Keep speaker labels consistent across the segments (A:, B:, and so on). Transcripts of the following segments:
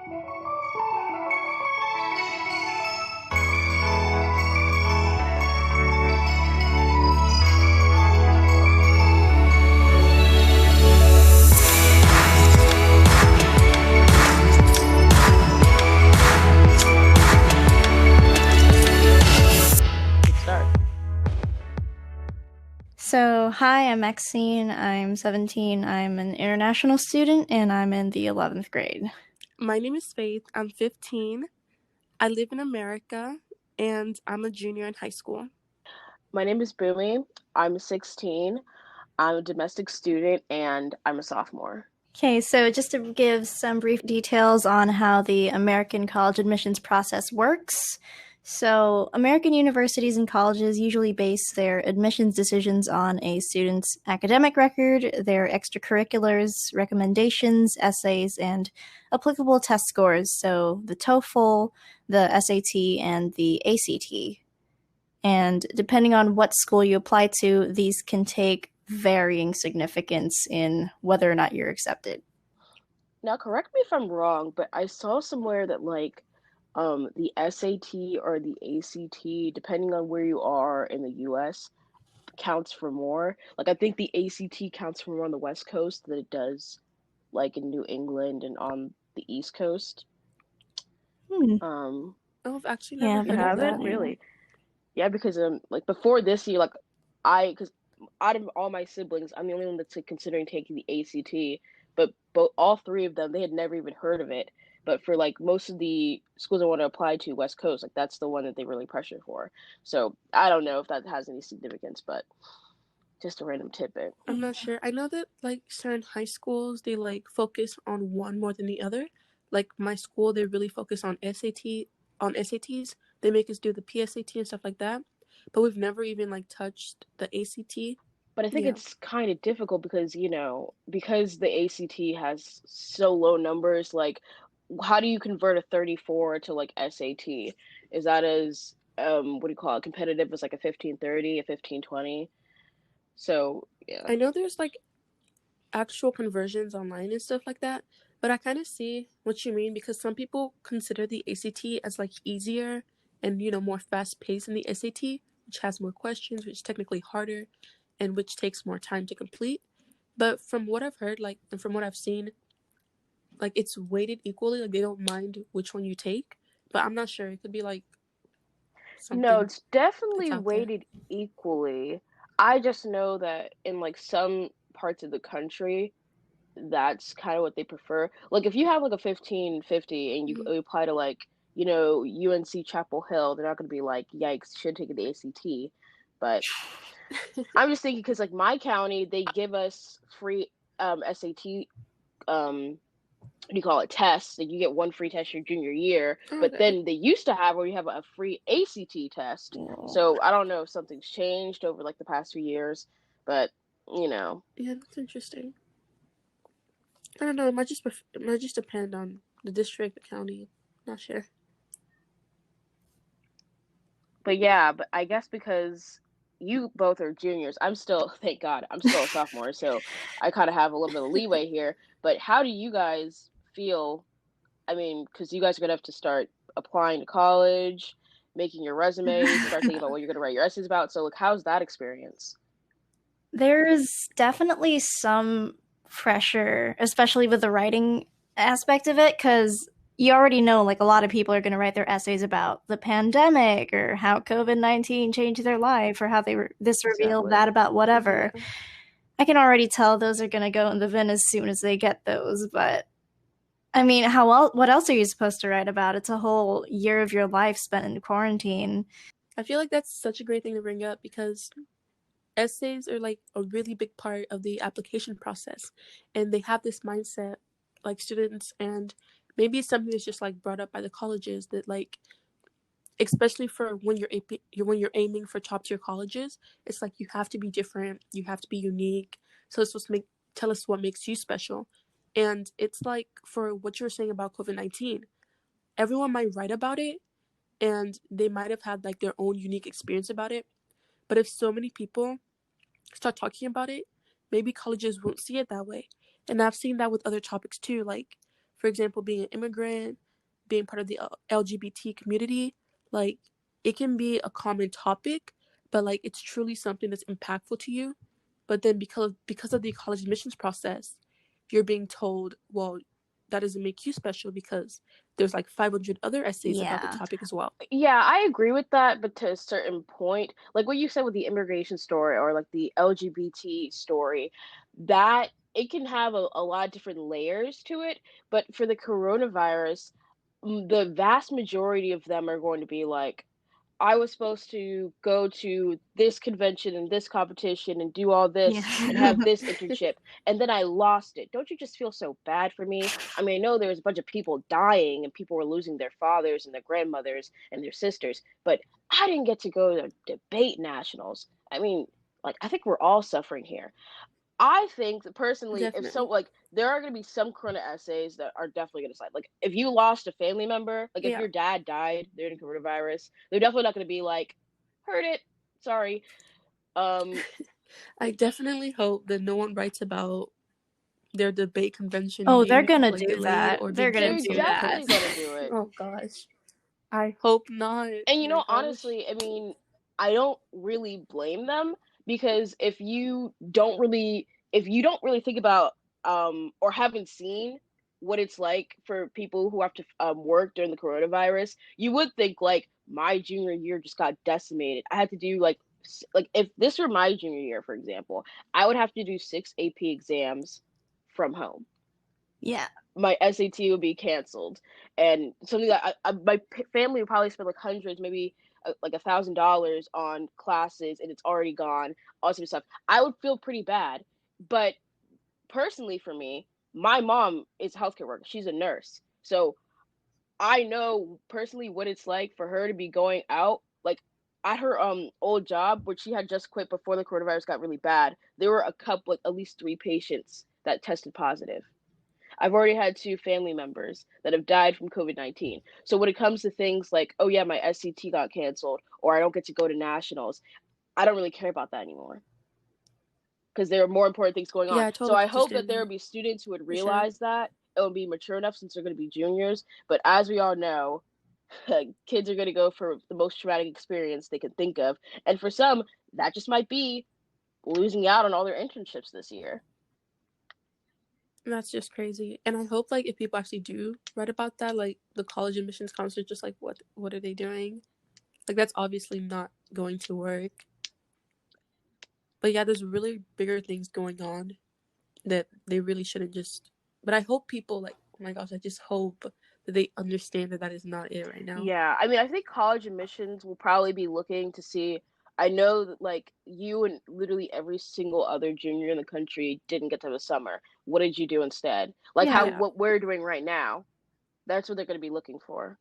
A: Start.
B: So, hi, I'm Maxine. I'm 17. I'm an international student and I'm in the 11th grade.
C: My name is Faith. I'm 15. I live in America and I'm a junior in high school.
A: My name is Boomy. I'm 16. I'm a domestic student and I'm a sophomore.
B: Okay, so just to give some brief details on how the American college admissions process works. So, American universities and colleges usually base their admissions decisions on a student's academic record, their extracurriculars, recommendations, essays, and applicable test scores. So, the TOEFL, the SAT, and the ACT. And depending on what school you apply to, these can take varying significance in whether or not you're accepted.
A: Now, correct me if I'm wrong, but I saw somewhere that the SAT or the ACT, depending on where you are in the US, counts for more. Like I think the ACT counts for more on the West Coast than it does like in New England and on the East Coast.
C: Oh, I've actually never
A: You
C: heard of that.
A: Really? Yeah, because like before this year, because out of all my siblings, I'm the only one that's considering taking the ACT. But all three of them, they had never even heard of it. But for like most of the schools I want to apply to, West Coast, like that's the one that they really pressure for. So I don't know if that has any significance, but just a random tidbit.
C: I'm not sure. I know that like certain high schools, they like focus on one more than the other. Like my school, they really focus on SATs. They make us do the PSAT and stuff like that. But we've never even like touched the ACT.
A: But I think it's kind of difficult because, because the ACT has so low numbers, like how do you convert a 34 to like SAT? Is that as what do you call it, competitive as like a 1530, a 1520? So, yeah.
C: I know there's like actual conversions online and stuff like that, but I kind of see what you mean because some people consider the ACT as like easier and more fast paced than the SAT, which has more questions, which is technically harder and which takes more time to complete. But from what I've heard, like, and from what I've seen, like it's weighted equally. Like they don't mind which one you take, but I'm not sure. It could be like something.
A: No, it's definitely weighted equally. I just know that in like some parts of the country, that's kind of what they prefer. Like if you have like a 1550 and you apply to like, UNC Chapel Hill, they're not going to be like, yikes, should take the ACT. But I'm just thinking because like my county, they give us free SAT what do you call it, tests. Like you get one free test your junior year, but then they used to have where you have a free ACT test. So I don't know if something's changed over like the past few years, but
C: Yeah, that's interesting. I don't know. It might just depend on the district, the county. Not sure.
A: But yeah, but I guess because you both are juniors, thank God, I'm still a sophomore, so I kind of have a little bit of leeway here. But how do you guys feel? I mean, because you guys are gonna have to start applying to college, making your resume, start thinking about what you're gonna write your essays about. So, like, how's that experience?
B: There's definitely some pressure, especially with the writing aspect of it, because you already know like a lot of people are going to write their essays about the pandemic or how COVID-19 changed their life or how this revealed that about whatever. Yeah. I can already tell those are going to go in the bin as soon as they get those, but I mean, what else are you supposed to write about? It's a whole year of your life spent in quarantine.
C: I feel like that's such a great thing to bring up because essays are like a really big part of the application process, and they have this mindset, like students, and maybe it's something that's just like brought up by the colleges that like, especially for when you're aiming for top tier colleges, it's like you have to be different, you have to be unique. So it's supposed to tell us what makes you special. And it's like for what you were saying about COVID-19, everyone might write about it and they might have had like their own unique experience about it. But if so many people start talking about it, maybe colleges won't see it that way. And I've seen that with other topics too. Like, for example, being an immigrant, being part of the LGBT community, like it can be a common topic, but like it's truly something that's impactful to you. But then because of the college admissions process, you're being told, well, that doesn't make you special because there's like 500 other essays about the topic as well.
A: Yeah, I agree with that, but to a certain point, like what you said with the immigration story or like the LGBT story, that it can have a lot of different layers to it. But for the coronavirus, the vast majority of them are going to be like, I was supposed to go to this convention and this competition and do all this and have
B: Yeah.
A: this internship, and then I lost it. Don't you just feel so bad for me? I mean, I know there was a bunch of people dying and people were losing their fathers and their grandmothers and their sisters, but I didn't get to go to debate nationals. I mean, like, I think we're all suffering here. I think that personally, if so,
C: Definitely.
A: like, there are going to be some Corona essays that are definitely going to slide. Like, if you lost a family member, like if
C: Yeah.
A: your dad died during coronavirus, they're definitely not going to be like, heard it, sorry.
C: I definitely hope that no one writes about their debate convention
B: Oh, they're
C: being
B: gonna
C: like
B: do
C: delayed
B: that.
C: or
B: They're
C: being
B: gonna
A: They're
B: do
C: canceled
B: that.
A: definitely
C: because,
A: going to do it.
C: oh gosh, I hope not.
A: And
C: My gosh.
A: honestly, I mean, I don't really blame them because if you don't really think about or haven't seen what it's like for people who have to work during the coronavirus, you would think like my junior year just got decimated. I had to do like if this were my junior year, for example, I would have to do 6 AP exams from home.
B: Yeah.
A: My SAT would be canceled, and something that my family would probably spend like hundreds, maybe like $1,000 on classes, and it's already gone. All this stuff. I would feel pretty bad, but personally, for me, my mom is a healthcare worker. She's a nurse, so I know personally what it's like for her to be going out. Like at her old job, which she had just quit before the coronavirus got really bad, there were a couple, like at least 3 patients that tested positive. I've already had 2 family members that have died from COVID-19. So when it comes to things like, oh yeah, my SCT got canceled or I don't get to go to nationals, I don't really care about that anymore because there are more important things going on.
C: Yeah, I
A: So
C: totally
A: I hope that
C: understand
A: there
C: that.
A: will be students who would
C: For sure.
A: realize that it will be mature enough since they're going to be juniors. But as we all know, kids are going to go for the most traumatic experience they can think of. And for some, that just might be losing out on all their internships this year.
C: That's just crazy. And I hope like if people actually do write about that, like the college admissions counselor just like what are they doing? Like that's obviously not going to work. But yeah, there's really bigger things going on that they really shouldn't just. But I hope people like, oh my gosh, I just hope that they understand that that is not it right now.
A: Yeah, I mean, I think college admissions will probably be looking to see. I know that like you and literally every single other junior in the country didn't get to have a summer. What did you do instead? Like how
B: Yeah.
A: what we're doing right now. That's what they're going to be looking for.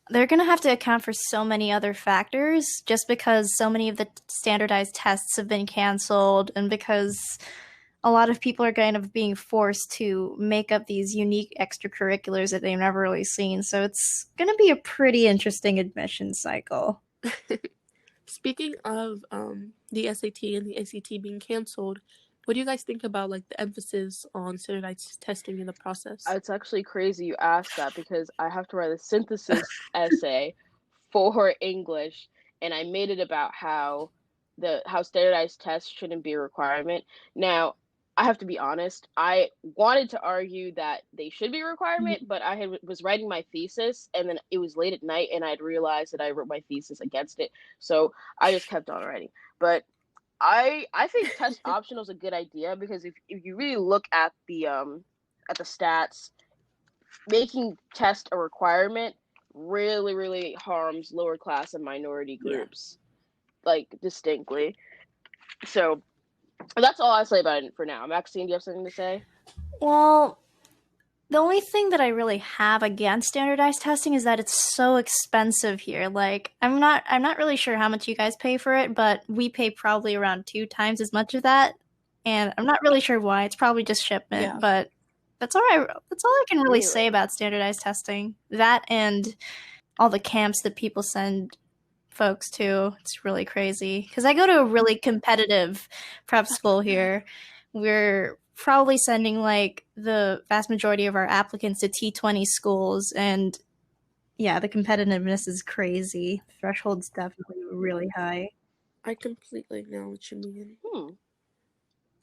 B: They're going to have to account for so many other factors just because so many of the standardized tests have been canceled and because a lot of people are kind of being forced to make up these unique extracurriculars that they've never really seen. So it's going to be a pretty interesting admission cycle.
C: Speaking of the SAT and the ACT being canceled, what do you guys think about like the emphasis on standardized testing in the process?
A: It's actually crazy you asked that because I have to write a synthesis essay for English, and I made it about how standardized tests shouldn't be a requirement. Now, I have to be honest, I wanted to argue that they should be a requirement, but was writing my thesis, and then it was late at night, and I'd realized that I wrote my thesis against it, so I just kept on writing. But I think test optional is a good idea because if you really look at the stats, making test a requirement really harms lower class and minority groups, like distinctly. So that's all I say about it for now. Maxine, do you have something to say?
B: Well, the only thing that I really have against standardized testing is that it's so expensive here. Like, I'm not really sure how much you guys pay for it, but we pay probably around 2 times as much of that. And I'm not really sure why. It's probably just shipment, but that's all right. That's all I can really say about standardized testing. That and all the camps that people send folks to. It's really crazy. Because I go to a really competitive prep school here. We're probably sending like the vast majority of our applicants to T20 schools, and yeah, the competitiveness is crazy. Threshold's definitely really high.
C: I completely know what you mean.
A: Hmm.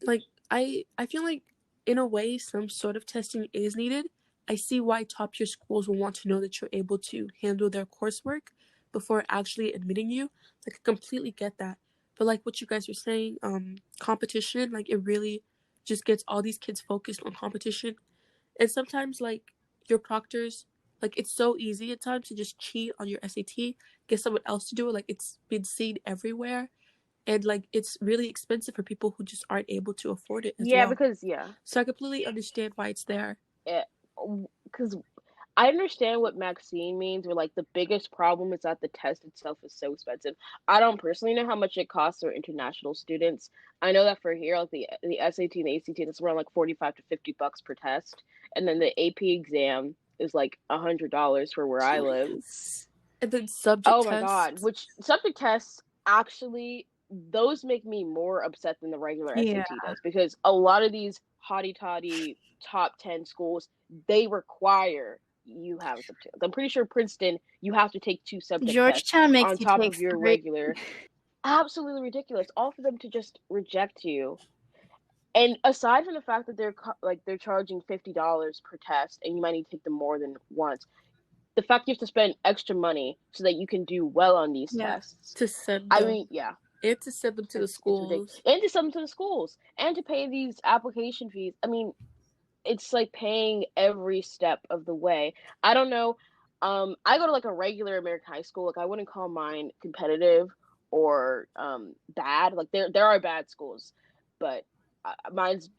C: Like, I feel like, in a way, some sort of testing is needed. I see why top-tier schools will want to know that you're able to handle their coursework before actually admitting you. Like, I completely get that. But like what you guys were saying, competition, like, it really just gets all these kids focused on competition. And sometimes, like, your proctors, like, it's so easy at times to just cheat on your SAT, get someone else to do it. Like, it's been seen everywhere. And, like, it's really expensive for people who just aren't able to afford it as
A: Yeah,
C: well.
A: because yeah,
C: So I completely understand why it's there.
A: because I understand what Maxine means, where like the biggest problem is that the test itself is so expensive. I don't personally know how much it costs for international students. I know that for here, like the SAT and the ACT, it's around like 45 to $50 per test, and then the AP exam is like $100 for where I live.
C: And then subject
A: Oh my God,
C: tests.
A: which subject tests actually those make me more upset than the regular
B: Yeah.
A: SAT does, because a lot of these hotty toddy top 10 schools, they require you have a subject. I'm pretty sure Princeton, you have to take 2 subject tests
B: Georgetown makes
A: on
B: you
A: top
B: take
A: of your
B: 3.
A: regular. Absolutely ridiculous. All for them to just reject you. And aside from the fact that they're charging $50 per test, and you might need to take them more than once, the fact you have to spend extra money so that you can do well on these tests.
C: To send
A: I
C: them.
A: mean, yeah.
C: And to send them to the
A: It's
C: schools.
A: ridiculous. And to send them to the schools. And to pay these application fees. I mean, it's like paying every step of the way. I don't know. I go to like a regular American high school. Like, I wouldn't call mine competitive or bad. Like, there are bad schools, but mine's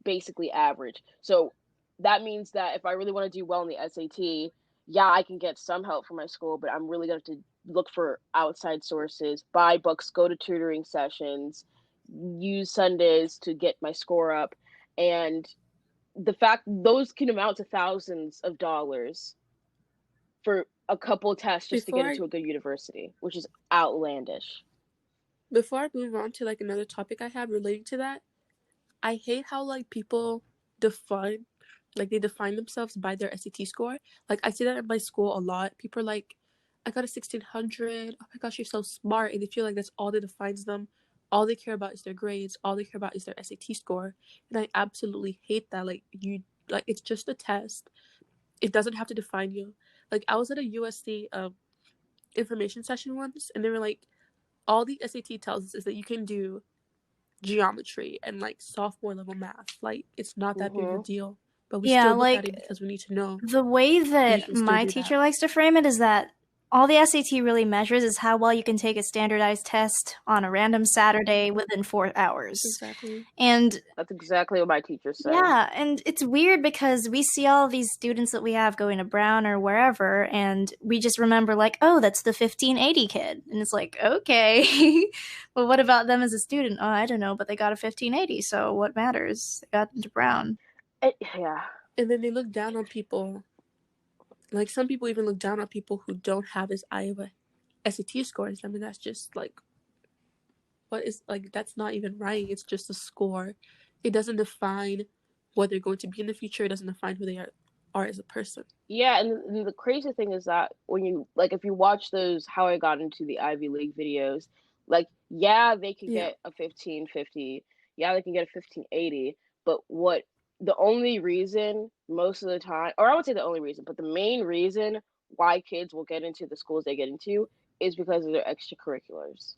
A: basically average. So that means that if I really want to do well in the SAT, yeah, I can get some help from my school, but I'm really going to have to look for outside sources, buy books, go to tutoring sessions, use Sundays to get my score up. And the fact those can amount to thousands of dollars for a couple tests just to get into a good university, which is outlandish.
C: Before I move on to like another topic I have relating to that, I hate how like people define themselves by their SAT score. Like, I see that in my school a lot. People are like, I got a 1600. Oh my gosh, you're so smart. And they feel like that's all that defines them. All they care about is their grades. All they care about is their SAT score. And I absolutely hate that. Like, it's just a test. It doesn't have to define you. Like, I was at a USC information session once, and they were like, all the SAT tells us is that you can do geometry and like sophomore level math. Like, it's not that big of a deal. But we still look at it because we need to know.
B: The way that my teacher likes to frame it is that all the SAT really measures is how well you can take a standardized test on a random Saturday within 4 hours.
C: Exactly.
B: And
A: that's exactly what my teacher said.
B: Yeah, and it's weird because we see all these students that we have going to Brown or wherever, and we just remember like, oh, that's the 1580 kid. And it's like, okay, but what about them as a student? Oh, I don't know, but they got a 1580, so what matters? They got into Brown.
A: Yeah.
C: And then they look down on people. Like, some people even look down on people who don't have as high of a SAT score as them. And that's just like, what is, like, that's not even right. It's just a score. It doesn't define what they're going to be in the future. It doesn't define who they are as a person.
A: Yeah, and the crazy thing is that when you, like, if you watch those How I Got Into the Ivy League videos, like, yeah, they can get a 1550. Yeah, they can get a 1580. But the only reason most of the time, or I would say the only reason, but the main reason why kids will get into the schools they get into is because of their extracurriculars.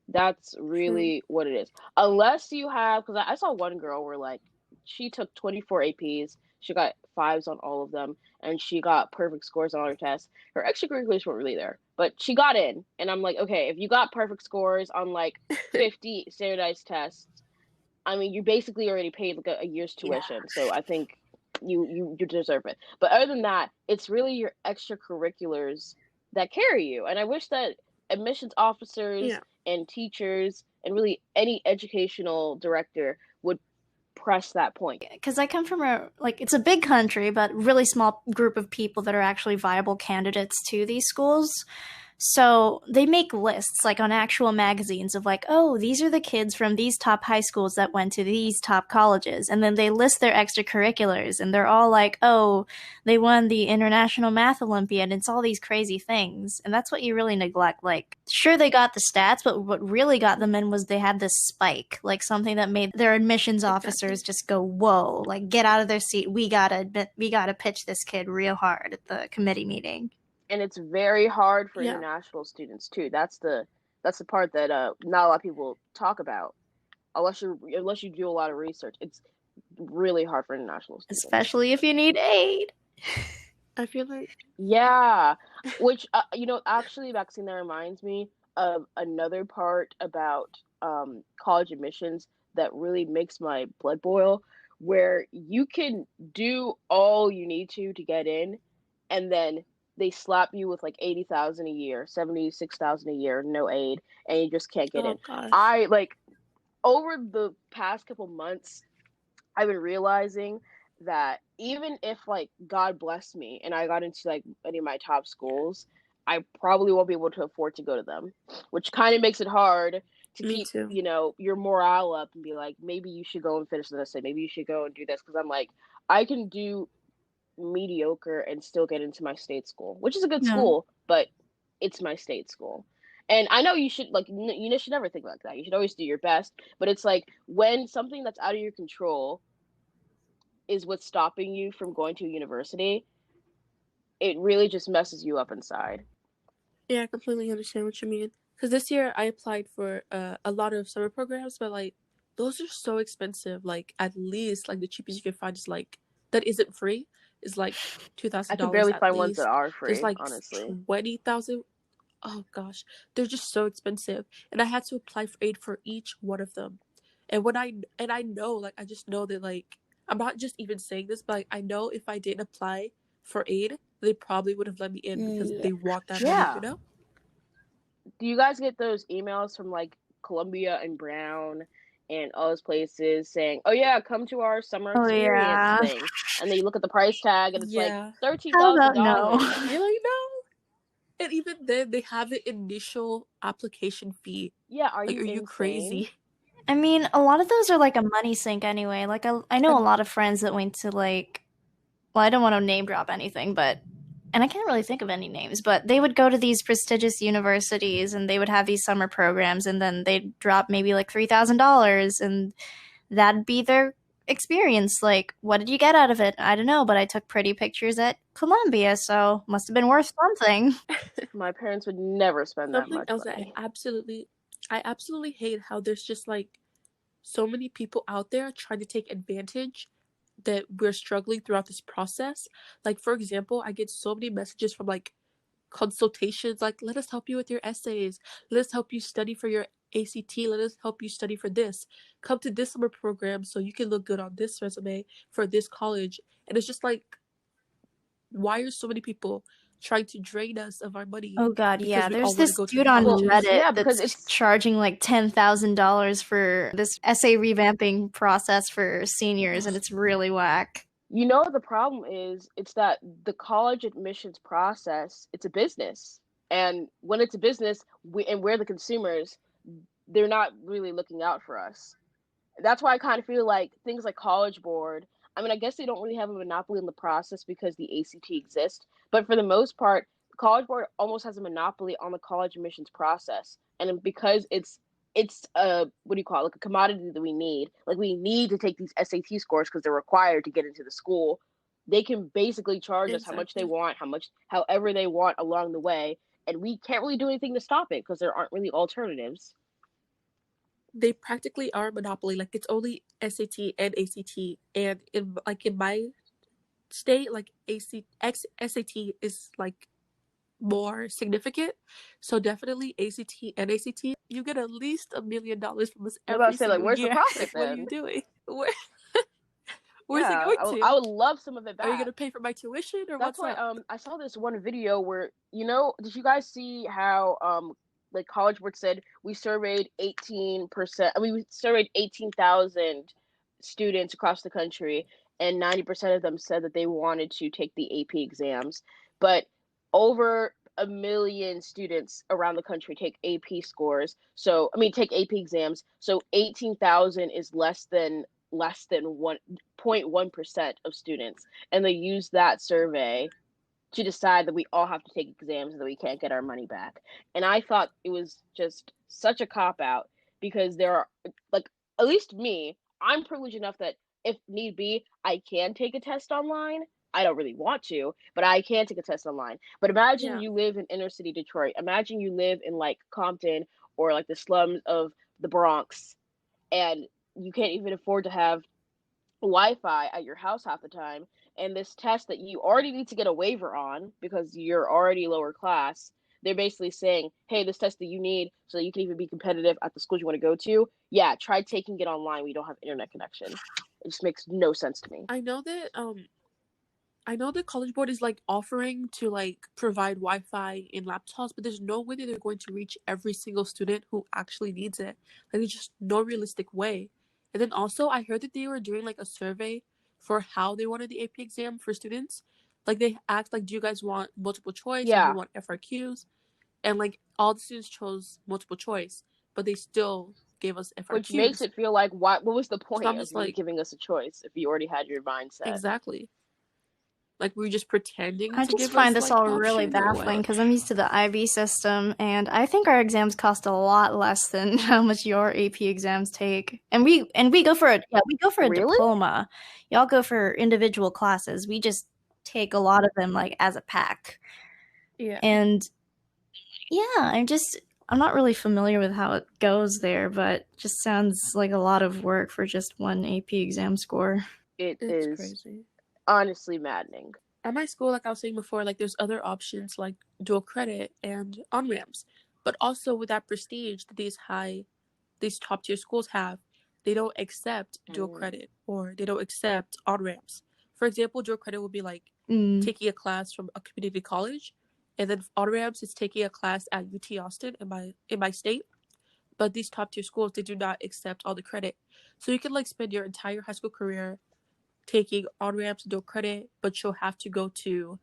A: That's really what it is. Unless you have, because I saw one girl where like she took 24 APs, she got 5s on all of them, and she got perfect scores on all her tests. Her extracurriculars weren't really there, but she got in, and I'm like, okay, if you got perfect scores on like 50 standardized tests, I mean, you basically already paid like a year's tuition. So I think you deserve it. But other than that, it's really your extracurriculars that carry you. And I wish that admissions officers and teachers and really any educational director would press that point.
B: Because I come from it's a big country, but really small group of people that are actually viable candidates to these schools. So they make lists like on actual magazines of like, oh, these are the kids from these top high schools that went to these top colleges. And then they list their extracurriculars and they're all like, oh, they won the International Math Olympiad. It's all these crazy things. And that's what you really neglect. Like, sure, they got the stats, but what really got them in was they had this spike, like something that made their admissions officers just go, whoa, like get out of their seat. We gotta pitch this kid real hard at the committee meeting.
A: And it's very hard for
C: Yeah.
A: international students too. That's the part that not a lot of people talk about. Unless you do a lot of research, it's really hard for international students.
B: Especially if you need aid.
C: I feel like
A: Yeah, which actually, Maxine, that reminds me of another part about college admissions that really makes my blood boil, where you can do all you need to get in, and then they slap you with like 80,000 a year, 76,000 a year, no aid, and you just can't get in.
C: Gosh.
A: I like over the past couple months, I've been realizing that even if like God blessed me and I got into like any of my top schools, I probably won't be able to afford to go to them, which kind of makes it hard to
C: Me
A: keep,
C: too.
A: your morale up and be like, maybe you should go and finish this, and maybe you should go and do this, because I'm like, I can do mediocre and still get into my state school, which is a good school, but it's my state school. And I know you should you should never think like that. You should always do your best, but it's like when something that's out of your control is what's stopping you from going to a university, it really just messes you up inside.
C: Yeah, I completely understand what you mean. Because this year I applied for a lot of summer programs, but like those are so expensive. Like at least like the cheapest you can find is like that isn't free is like $2,000.
A: I can barely
C: at
A: find
C: least.
A: ones that are free.
C: There's like
A: honestly,
C: 20,000. Oh gosh, they're just so expensive, and I had to apply for aid for each one of them. And I know, like I just know that like I'm not just even saying this, but like, I know if I didn't apply for aid, they probably would have let me in because they want that money,
A: Do you guys get those emails from like Columbia and Brown and all those places saying, "Oh yeah, come to our summer experience thing," and then you look at the price tag and it's like $13,000.
C: You're like, no. And even then, they have an initial application fee.
A: Yeah, are
C: like,
A: you
C: you crazy?
B: I mean, a lot of those are like a money sink anyway. Like I know a lot of friends that went to like, well, I don't want to name drop anything, but and I can't really think of any names, but they would go to these prestigious universities and they would have these summer programs, and then they'd drop maybe like $3,000, and that'd be their experience. Like, what did you get out of it? I don't know, but I took pretty pictures at Columbia, so must have been worth something.
A: My parents would never spend that much
C: else
A: money.
C: I absolutely hate how there's just like so many people out there trying to take advantage that we're struggling throughout this process. Like, for example, I get so many messages from like consultations like, let us help you with your essays, let us help you study for your ACT, let us help you study for this, come to this summer program so you can look good on this resume for this college. And it's just like, why are so many people trying to drain us of our money?
B: Oh god, yeah. There's this dude on Reddit that's charging like $10,000 for this essay revamping process for seniors, and it's really whack.
A: You know, the problem is, it's that the college admissions process, it's a business. And when it's a business, we're the consumers, they're not really looking out for us. That's why I kind of feel like things like College Board, I mean, I guess they don't really have a monopoly in the process because the ACT exists. But for the most part, College Board almost has a monopoly on the college admissions process. And because it's a, what do you call it, like a commodity that we need. Like, we need to take these SAT scores because they're required to get into the school. They can basically charge us how much they want, however they want along the way, and we can't really do anything to stop it because there aren't really alternatives.
C: They practically are a monopoly. Like, it's only SAT and ACT, and in my state, like SAT is like more significant. So definitely ACT and ACT, you get at least $1 million from us every single year.
A: Where's the profit then?
C: What are you doing? Where's it going to?
A: I would love some of it back.
C: Are you gonna pay for my tuition, or
A: that's
C: what's
A: why
C: up?
A: I saw this one video where, did you guys see how like College Board said we surveyed 18%, we surveyed 18,000 students across the country, and 90% of them said that they wanted to take the AP exams. But over a million students around the country take AP scores. So, I mean, take AP exams. So 18,000 is less than 1.1% of students. And they use that survey to decide that we all have to take exams and that we can't get our money back. And I thought it was just such a cop out because there are, like, at least me, I'm privileged enough that if need be, I can take a test online. I don't really want to, but I can take a test online. But imagine
C: Yeah.
A: you live in inner city Detroit. Imagine you live in like Compton or like the slums of the Bronx, and you can't even afford to have Wi-Fi at your house half the time, and this test that you already need to get a waiver on because you're already lower class, they're basically saying, hey, this test that you need so that you can even be competitive at the schools you want to go to, yeah, try taking it online. We don't have internet connection. It just makes no sense to me.
C: I know the College Board is like offering to like provide Wi-Fi in laptops, but there's no way that they're going to reach every single student who actually needs it. Like there's just no realistic way. And then also I heard that they were doing like a survey for how they wanted the AP exam for students. Like they asked like, do you guys want multiple choice or do you
A: Yeah,
C: want FRQs? And like all the students chose multiple choice, but they still gave us
A: which makes
C: FRQs.
A: it feel like what was the
C: So I'm
A: point of
C: just
A: you
C: like,
A: giving us a choice if you already had your mindset?
C: exactly. Like, were you just pretending
B: I
C: to
B: just
C: give
B: find
C: us
B: this
C: like
B: all
C: an
B: really
C: option or
B: baffling
C: what?
B: because I'm used to the IB system, and I think our exams cost a lot less than how much your AP exams take. And we go for a
A: Really?
B: diploma. Y'all go for individual classes. We just take a lot of them like as a pack.
C: Yeah.
B: And yeah, I'm not really familiar with how it goes there, but it just sounds like a lot of work for just one AP exam score.
A: It
C: It's
A: is
C: crazy.
A: honestly maddening.
C: At my school, like I was saying before, like there's other options like dual credit and on ramps. But also with that prestige that these top tier schools have, they don't accept dual
A: Mm.
C: credit or they don't accept on ramps. For example, dual credit would be like
B: Mm.
C: taking a class from a community college, and then on ramps is taking a class at UT Austin in my state. But these top tier schools, they do not accept all the credit. So you can like spend your entire high school career taking on ramps and dual credit, but you'll have to go to.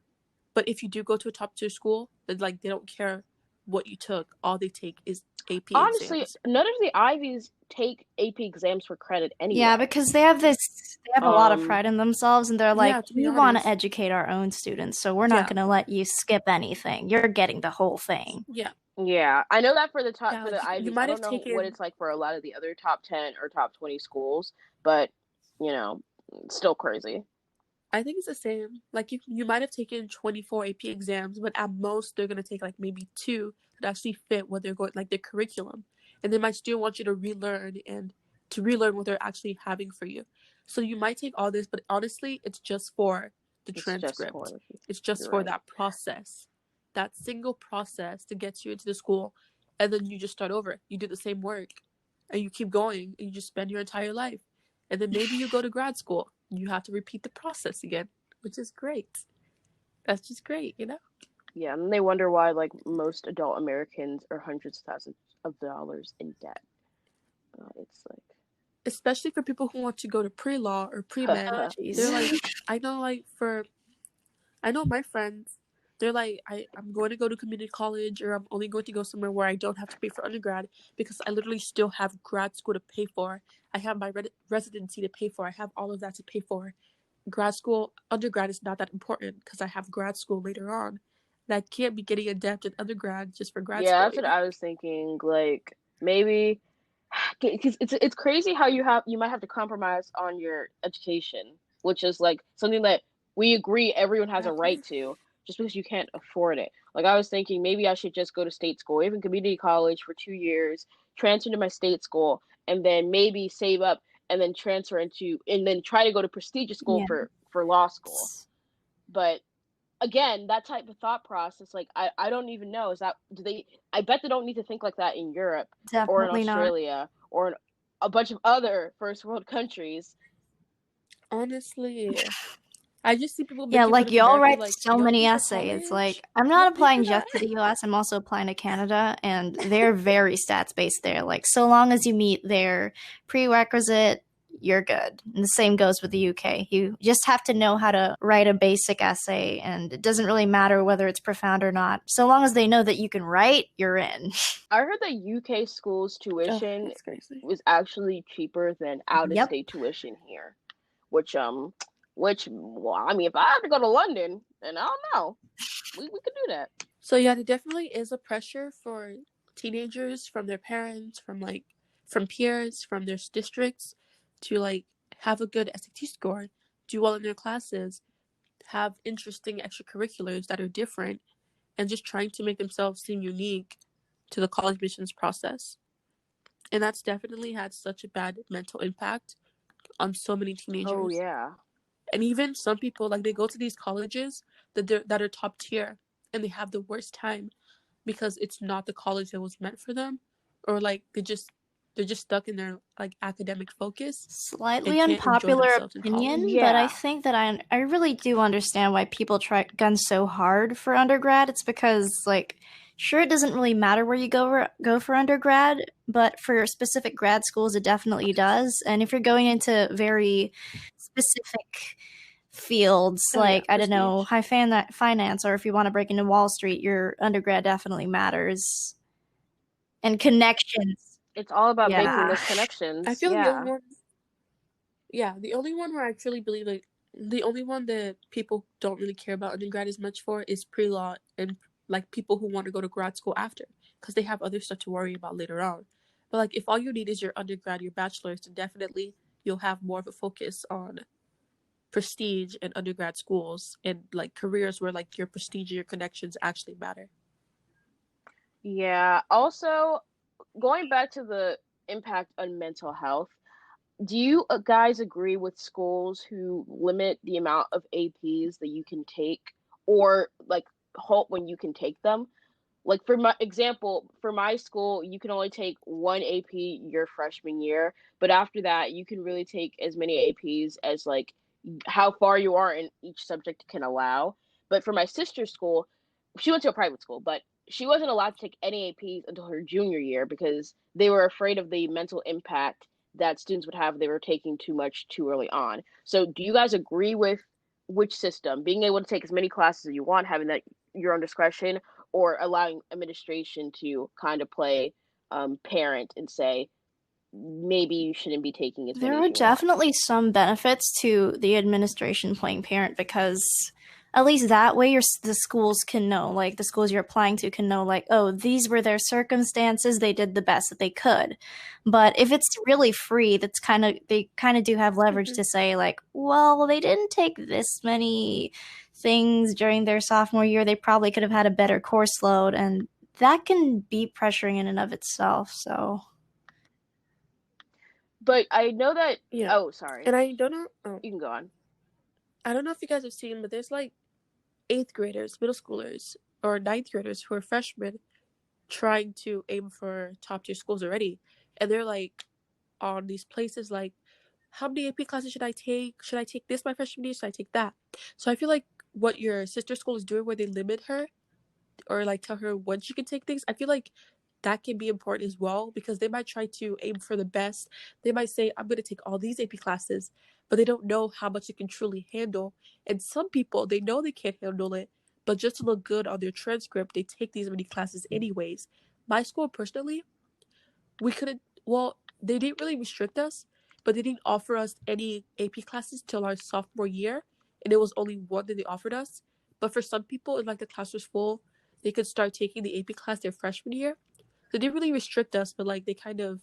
C: But if you do go to a top tier school, then like they don't care what you took. All they take is AP
A: Honestly,
C: exams.
A: none of the Ivies take AP exams for credit
B: Yeah,
A: anyway.
B: because they have a lot of
A: Um,
B: pride in themselves, and they're like,
C: Yeah, to be
B: we want to
C: honest.
B: educate our own students, so we're not
C: Yeah,
B: going to let you skip anything. You're getting the whole thing.
C: yeah,
A: yeah, I know that for the top
C: yeah.
A: for
C: Like
A: the
C: you
A: Ivies. I
C: might have
A: don't know what
C: taken.
A: it's like for a lot of the other top 10 or top 20 schools, but you know, it's still crazy.
C: I think it's the same. Like you might have taken 24 AP exams, but at most they're gonna take like maybe two that actually fit what they're going like their curriculum, and they might still want you to relearn and to relearn what they're actually having for you. So you might take all this, but honestly, it's just for the
A: It's just
C: transcript.
A: for
C: It's just
A: you're
C: for
A: right.
C: that process, that single process to get you into the school, and then you just start over. You do the same work, and you keep going, and you just spend your entire life, and then maybe you go to grad school. You have to repeat the process again, which is great. That's just great, you know?
A: Yeah, and they wonder why like most adult Americans are hundreds of thousands of dollars in debt. It's
C: Especially for people who want to go to pre law or pre med. They're
B: Jeez.
C: like, I know, like, I know my friends, they're like, I'm going to go to community college or I'm only going to go somewhere where I don't have to pay for undergrad because I literally still have grad school to pay for. I have my residency to pay for. I have all of that to pay for. Grad school, undergrad is not that important because I have grad school later on. And I can't be getting in debt in undergrad just for grad
A: yeah,
C: school,
A: that's
C: you
A: what
C: know?
A: I was thinking. Like maybe because it's crazy how you might have to compromise on your education, which is like something that we agree everyone has a
C: Exactly.
A: right to, just because you can't afford it. Like I was thinking maybe I should just go to state school, even community college for 2 years, transfer to my state school, and then maybe save up and then transfer into and then try to go to prestigious school
B: Yeah,
A: for law school. But again, that type of thought process, like I don't even know, is that do they I bet they don't need to think like that in Europe or in
B: definitely not.
A: Australia or in a bunch of other first world countries.
C: Honestly, I just see people
B: Yeah,
C: making fun
B: like
C: of
B: y'all
C: America,
B: write
C: like,
B: so
C: you don't
B: many
C: pay for
B: essays.
C: college?
B: Like, I'm
C: You
B: not
C: don't pay for
B: applying
C: that?
B: just to the US, I'm also applying to Canada, and they're very stats based there. Like, so long as you meet their prerequisite, you're good. And the same goes with the UK. You just have to know how to write a basic essay, and it doesn't really matter whether it's profound or not. So long as they know that you can write, you're in.
A: I heard that UK schools tuition
C: That's crazy.
A: was actually cheaper than out of
B: Yep.
A: state tuition here, which well, I mean, if I have to go to London, then I don't know, we could do that.
C: So yeah, there definitely is a pressure for teenagers from their parents, from peers, from their districts to like have a good SAT score, do well in their classes, have interesting extracurriculars that are different, and just trying to make themselves seem unique to the college admissions process. And that's definitely had such a bad mental impact on so many teenagers.
A: Oh yeah.
C: And even some people, like, they go to these colleges that are top tier, and they have the worst time because it's not the college that was meant for them, or like they're just stuck in their like academic focus.
B: Slightly unpopular opinion,
A: yeah.
B: but I think that I really do understand why people try gun so hard for undergrad. It's because, like, sure, it doesn't really matter where you go for undergrad, but for specific grad schools, it definitely does. And if you're going into very specific fields, like, I don't know, high finance, or if you want to break into Wall Street, your undergrad definitely matters. And connections.
A: It's all about making those connections.
C: I feel the only one where I truly believe, like, the only one that people don't really care about undergrad as much for is pre-law and like people who want to go to grad school after, because they have other stuff to worry about later on. But like, if all you need is your undergrad, your bachelor's, then definitely you'll have more of a focus on prestige and undergrad schools and like careers where like your prestige and your connections actually matter.
A: Yeah. Also, going back to the impact on mental health, do you guys agree with schools who limit the amount of APs that you can take, or like halt when you can take them? Like, for my example, for my school, you can only take one AP your freshman year, but after that, you can really take as many APs as like how far you are in each subject can allow. But for my sister's school, she went to a private school, but she wasn't allowed to take any APs until her junior year because they were afraid of the mental impact that students would have if they were taking too much too early on. So, do you guys agree with which system, being able to take as many classes as you want, having that your own discretion, or allowing administration to kind of play parent and say maybe you shouldn't be taking as many?
B: There are definitely some benefits to the administration playing parent, because at least that way the schools can know, like the schools you're applying to can know, like, oh, these were their circumstances, they did the best that they could. But if it's really free, they kind of do have leverage to say, like, well, they didn't take this many things during their sophomore year, they probably could have had a better course load, and that can be pressuring in and of itself. So
A: but I know that oh, sorry.
C: And I don't know,
A: you can go on.
C: I don't know if you guys have seen, but there's like 8th graders, middle schoolers, or 9th graders who are freshmen trying to aim for top tier schools already. And they're like on these places like, how many AP classes should I take? Should I take this my freshman year? Should I take that? So I feel like what your sister school is doing, where they limit her or like tell her when she can take things, I feel like that can be important as well, because they might try to aim for the best. They might say, I'm going to take all these AP classes, but they don't know how much it can truly handle. And some people, they know they can't handle it, but just to look good on their transcript, they take these many classes anyways. My school, personally, they didn't really restrict us, but they didn't offer us any AP classes till our sophomore year, and it was only one that they offered us. But for some people, if like the class was full, they could start taking the AP class their freshman year. They didn't really restrict us, but like they kind of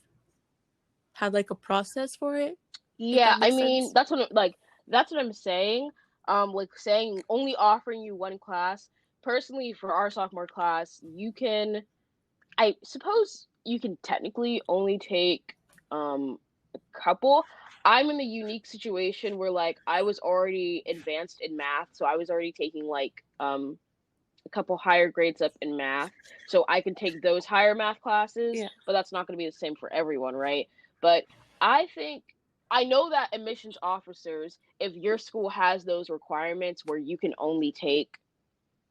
C: had like a process for it.
A: Yeah, I mean, that's what I'm saying. Like saying only offering you one class. Personally, for our sophomore class, I suppose you can technically only take a couple. I'm in a unique situation where like I was already advanced in math, so I was already taking like a couple higher grades up in math, so I can take those higher math classes.
C: Yeah.
A: But that's not going to be the same for everyone, right? But I know that admissions officers, if your school has those requirements where you can only take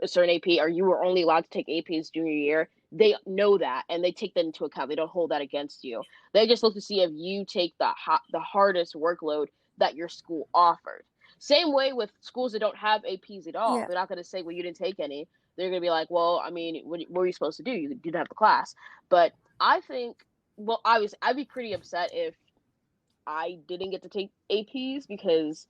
A: a certain AP, or you were only allowed to take APs junior year, they know that and they take that into account. They don't hold that against you. They just look to see if you take the hardest workload that your school offered. Same way with schools that don't have APs at all.
C: Yeah.
A: They're not going to say, well, you didn't take any. They're going to be like, well, I mean, what were you supposed to do? You didn't have the class. But I think, well, obviously, I'd be pretty upset if I didn't get to take APs, because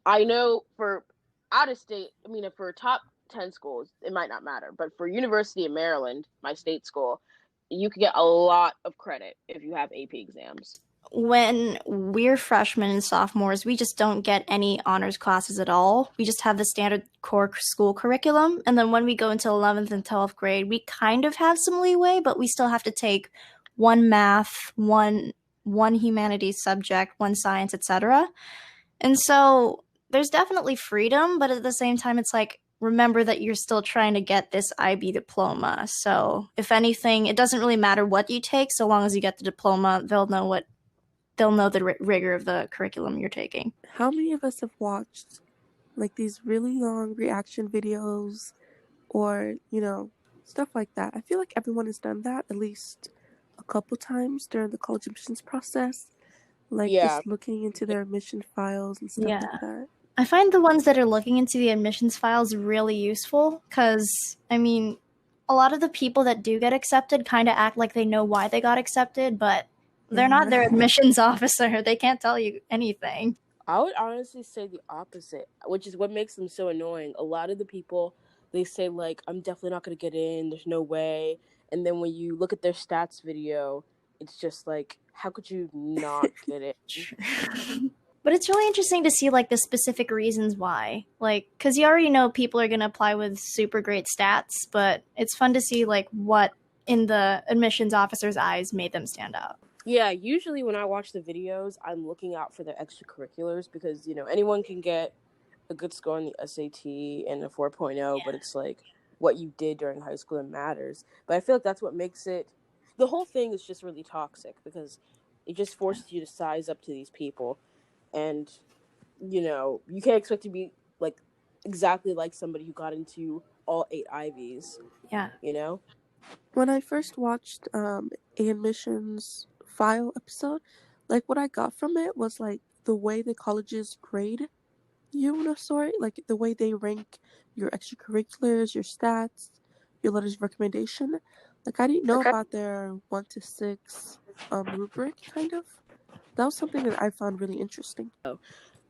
A: I know for out of state, I mean, for top 10 schools, it might not matter. But for University of Maryland, my state school, you could get a lot of credit if you have AP exams.
B: When we're freshmen and sophomores, we just don't get any honors classes at all. We just have the standard core school curriculum. And then when we go into 11th and 12th grade, we kind of have some leeway, but we still have to take one math, one humanities subject, one science, etc. And so there's definitely freedom, but at the same time, it's like, remember that you're still trying to get this IB diploma. So if anything, it doesn't really matter what you take, so long as you get the diploma, they'll know the rigor of the curriculum you're taking.
C: How many of us have watched like these really long reaction videos or, stuff like that? I feel like everyone has done that at least a couple times during the college admissions process. Like just looking into their admission files and stuff like that.
B: I find the ones that are looking into the admissions files really useful because, I mean, a lot of the people that do get accepted kind of act like they know why they got accepted, but they're not their admissions officer. They can't tell you anything.
A: I would honestly say the opposite, which is what makes them so annoying. A lot of the people, they say, like, I'm definitely not going to get in. There's no way. And then when you look at their stats video, it's just like, how could you not get in?
B: But it's really interesting to see, like, the specific reasons why. Like, because you already know people are going to apply with super great stats, but it's fun to see, like, what in the admissions officer's eyes made them stand out.
A: Yeah, usually when I watch the videos, I'm looking out for the extracurriculars because, anyone can get a good score on the SAT and a 4.0, but it's like what you did during high school that matters. But I feel like that's what makes it, the whole thing is just really toxic because it just forces you to size up to these people. And, you can't expect to be like exactly like somebody who got into all 8 Ivies.
B: Yeah.
C: When I first watched a admissions file episode, like what I got from it was like the way the colleges grade you in a sort, like the way they rank your extracurriculars, your stats, your letters of recommendation. Like I didn't know about their 1 to 6 rubric kind of. That was something that I found really interesting.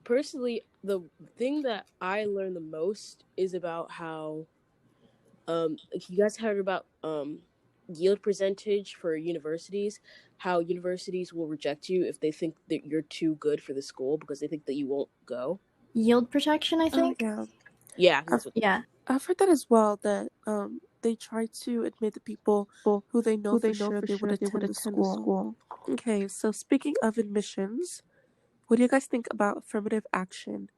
A: Personally, the thing that I learned the most is about how you guys heard about yield percentage for universities, how universities will reject you if they think that you're too good for the school because they think that you won't go.
B: Yield protection, I think.
A: Yeah.
C: I've heard that as well, that they try to admit the people who they know for sure they would attend the school. Okay, so speaking of admissions, what do you guys think about affirmative action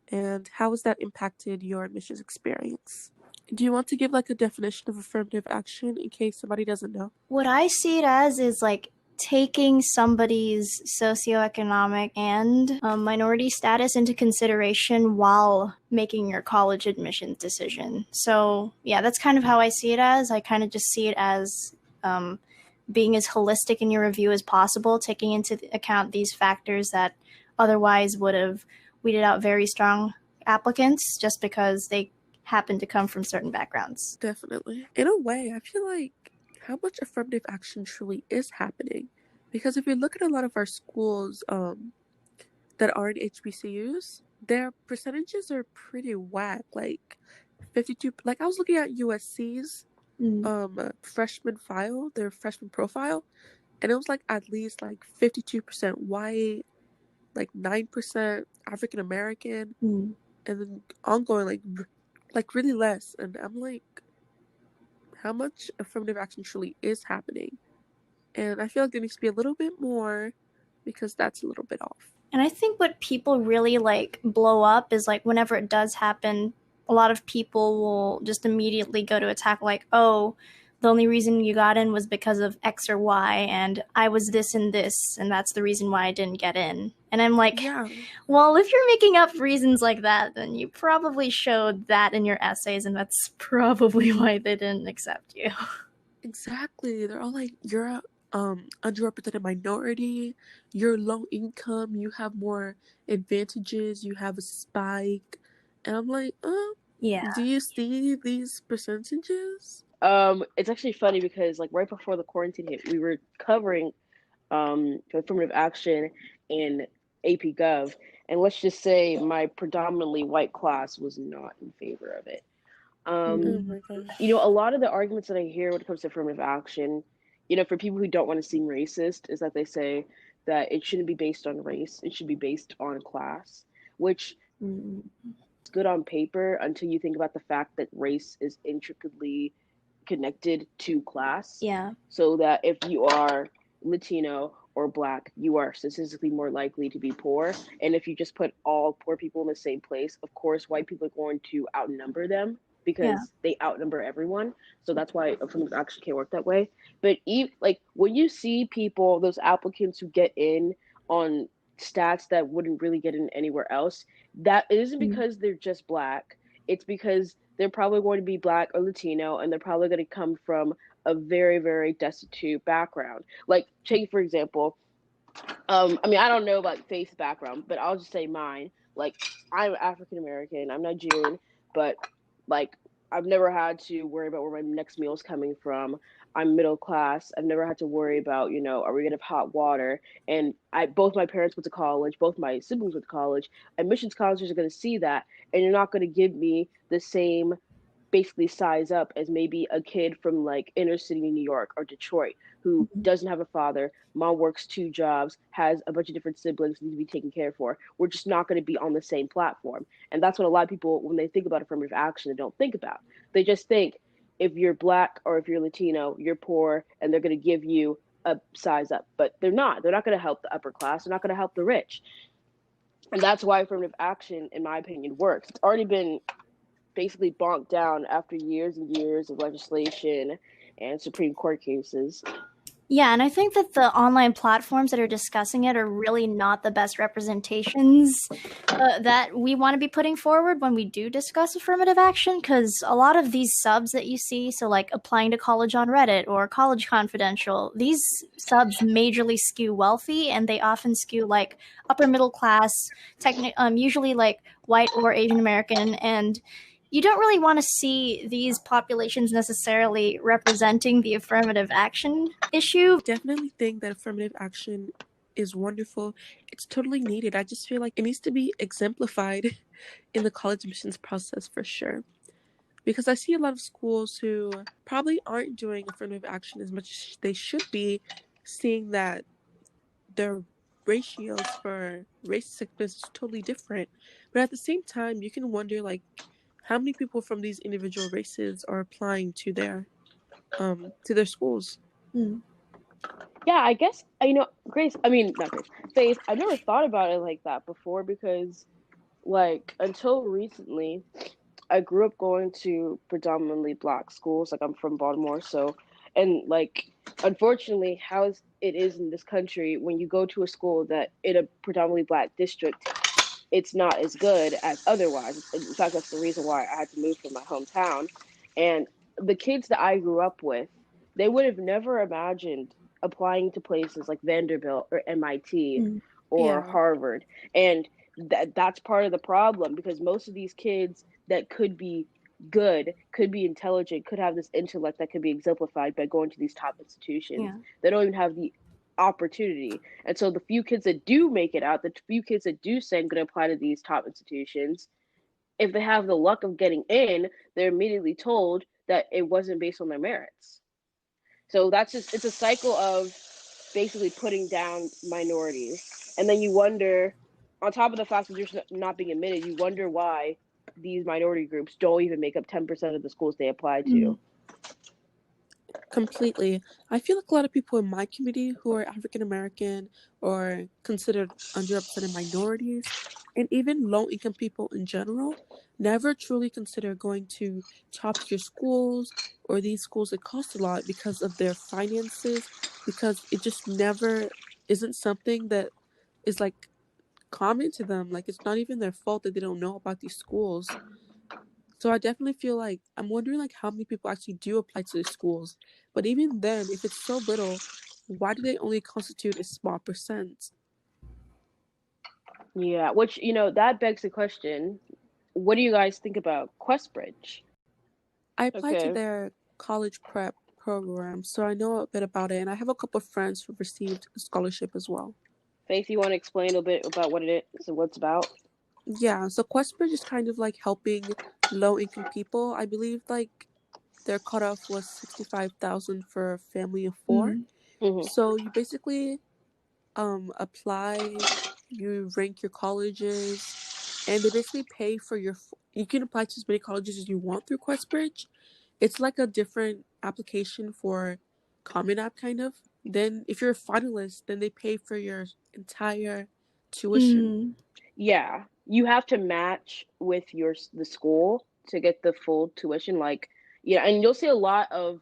C: and how has that impacted your admissions experience? Do you want to give like a definition of affirmative action in case somebody doesn't know?
B: What I see it as is like taking somebody's socioeconomic and minority status into consideration while making your college admissions decision. So yeah, that's kind of how I see it as. I kind of just see it as being as holistic in your review as possible, taking into account these factors that otherwise would have weeded out very strong applicants just because they happen to come from certain backgrounds.
C: Definitely. In a way, I feel like how much affirmative action truly is happening. Because if you look at a lot of our schools that aren't HBCUs, their percentages are pretty whack. Like 52, like I was looking at USC's freshman file, their freshman profile, and it was like at least like 52% white, like 9% African American, and then ongoing like really less. And I'm like, how much affirmative action truly is happening? And I feel like there needs to be a little bit more because that's a little bit off.
B: And I think what people really like blow up is like whenever it does happen, a lot of people will just immediately go to attack like, oh, the only reason you got in was because of X or Y, and I was this and this, and that's the reason why I didn't get in. And I'm like, well, if you're making up reasons like that, then you probably showed that in your essays, and that's probably why they didn't accept you.
C: Exactly. They're all like, you're a underrepresented minority, you're low income, you have more advantages, you have a spike. And I'm like,
B: Yeah.
C: do you see these percentages?
A: It's actually funny because like right before the quarantine hit, we were covering affirmative action in AP Gov, and let's just say my predominantly white class was not in favor of it. Um,
C: Oh
B: Mm.
C: my
A: a
C: gosh.
A: lot of the arguments that I hear when it comes to affirmative action, for people who don't want to seem racist, is that they say that it shouldn't be based on race, it should be based on class, which
B: Mm.
A: is good on paper until you think about the fact that race is intricately connected to class.
B: Yeah.
A: So that if you are Latino or Black, you are statistically more likely to be poor. And if you just put all poor people in the same place, of course, white people are going to outnumber them
B: Yeah.
A: because they outnumber everyone. So that's why affirmative action can't work that way. But like when you see people, those applicants who get in on stats that wouldn't really get in anywhere else, that it isn't
B: Mm.
A: because they're just Black. It's because they're probably going to be Black or Latino, and they're probably going to come from a very, very destitute background. Like, take for example, I don't know about Faith's background, but I'll just say mine. Like, I'm African American, I'm Nigerian, but like, I've never had to worry about where my next meal is coming from. I'm middle class. I've never had to worry about, are we gonna have hot water? And both my parents went to college, both my siblings went to college. Admissions colleges are gonna see that, and you're not gonna give me the same basically size up as maybe a kid from like inner city New York or Detroit who
B: Mhm.
A: doesn't have a father, mom works 2 jobs, has a bunch of different siblings need to be taken care for. We're just not going to be on the same platform. And that's what a lot of people, when they think about affirmative action, they don't think about. They just think if you're Black or if you're Latino, you're poor and they're going to give you a size up. But they're not. They're not going to help the upper class. They're not going to help the rich. And that's why affirmative action, in my opinion, works. It's already been basically bonked down after years and years of legislation and Supreme Court cases.
B: Yeah, and I think that the online platforms that are discussing it are really not the best representations that we want to be putting forward when we do discuss affirmative action, because a lot of these subs that you see, so like applying to college on Reddit or College Confidential, these subs majorly skew wealthy, and they often skew like upper middle class, usually like white or Asian American, and you don't really want to see these populations necessarily representing the affirmative action issue.
C: I definitely think that affirmative action is wonderful. It's totally needed. I just feel like it needs to be exemplified in the college admissions process for sure. Because I see a lot of schools who probably aren't doing affirmative action as much as they should be, seeing that their ratios for race sickness is totally different. But at the same time, you can wonder like how many people from these individual races are applying to their schools.
B: Mm.
A: Yeah, I guess Grace. I mean, not Grace. Faith. I never thought about it like that before because, like, until recently, I grew up going to predominantly Black schools. Like, I'm from Baltimore, so and like, unfortunately, how it is in this country when you go to a school that in a predominantly Black district, it's not as good as otherwise. In fact, that's the reason why I had to move from my hometown. And the kids that I grew up with, they would have never imagined applying to places like Vanderbilt or MIT
B: Mm.
A: or
C: Yeah.
A: Harvard. And that's part of the problem because most of these kids that could be good, could be intelligent, could have this intellect that could be exemplified by going to these top institutions.
B: Yeah.
A: They don't even have the opportunity. And so the few kids that do make it out, the few kids that do say I'm going to apply to these top institutions, if they have the luck of getting in, they're immediately told that it wasn't based on their merits. So it's a cycle of basically putting down minorities. And then you wonder, on top of the fact that you're not being admitted, you wonder why these minority groups don't even make up 10% of the schools they apply
B: Mm.
A: to.
C: Completely. I feel like a lot of people in my community who are African American or considered underrepresented minorities, and even low income people in general, never truly consider going to top tier schools or these schools that cost a lot because of their finances, because it just never isn't something that is like common to them. Like it's not even their fault that they don't know about these schools. So I definitely feel like I'm wondering like how many people actually do apply to the schools. But even then, if it's so little, why do they only constitute a small percent?
A: Yeah, which, that begs the question, what do you guys think about Questbridge?
C: I applied to
A: Okay.
C: their college prep program, so I know a bit about it, and I have a couple of friends who received a scholarship as well.
A: Faith, you want to explain a little bit about what it is and what it's about?
C: Yeah, so Questbridge is kind of like helping low-income people. I believe like their cutoff was 65,000 for a family of four.
A: Hmm.
C: So you basically apply, you rank your colleges, and they basically pay for you can apply to as many colleges as you want through Questbridge. It's like a different application for Common App kind of. Then if you're a finalist, then they pay for your entire tuition.
A: Yeah, you have to match with the school to get the full tuition. Like, yeah, and you'll see a lot of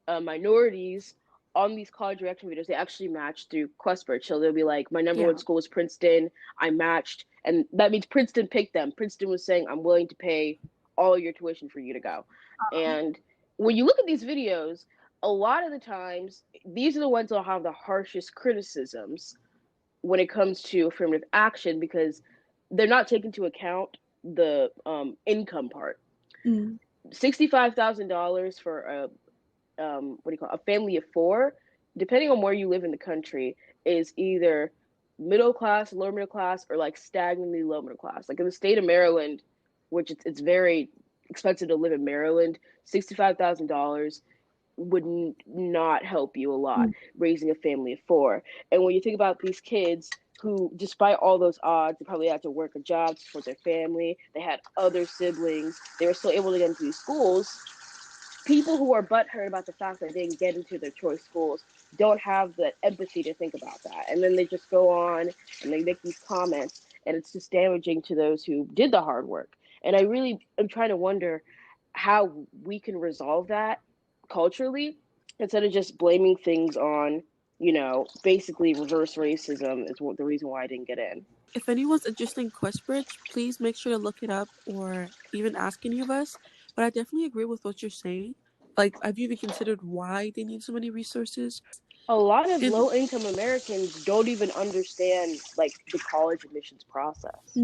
A: minorities on these college reaction videos. They actually match through Questbridge. So they'll be like, my number one
C: Yeah.
A: school was Princeton. I matched, and that means Princeton picked them. Princeton was saying, I'm willing to pay all your tuition for you to go. And when you look at these videos, a lot of the times, these are the ones that'll have the harshest criticisms when it comes to affirmative action because they're not taking into account the income part. $65,000 for a family of four, depending on where you live in the country, is either middle class, lower middle class, or like stagnantly low middle class. Like in the state of Maryland, which it's very expensive to live in Maryland, $65,000 would not help you a lot raising a family of four. And when you think about these kids who, despite all those odds, they probably had to work a job to support their family, they had other siblings, they were still able to get into these schools. People who are butthurt about the fact that they didn't get into their choice schools don't have the empathy to think about that. And then they just go on and they make these comments, and it's just damaging to those who did the hard work. And I really am trying to wonder how we can resolve that culturally instead of just blaming things on, basically reverse racism is what the reason why I didn't get in.
C: If anyone's interested in Questbridge, please make sure to look it up or even ask any of us. But I definitely agree with what you're saying. Like, have you even considered why they need so many resources?
A: A lot of
C: And
A: low income Americans don't even understand like the college admissions process.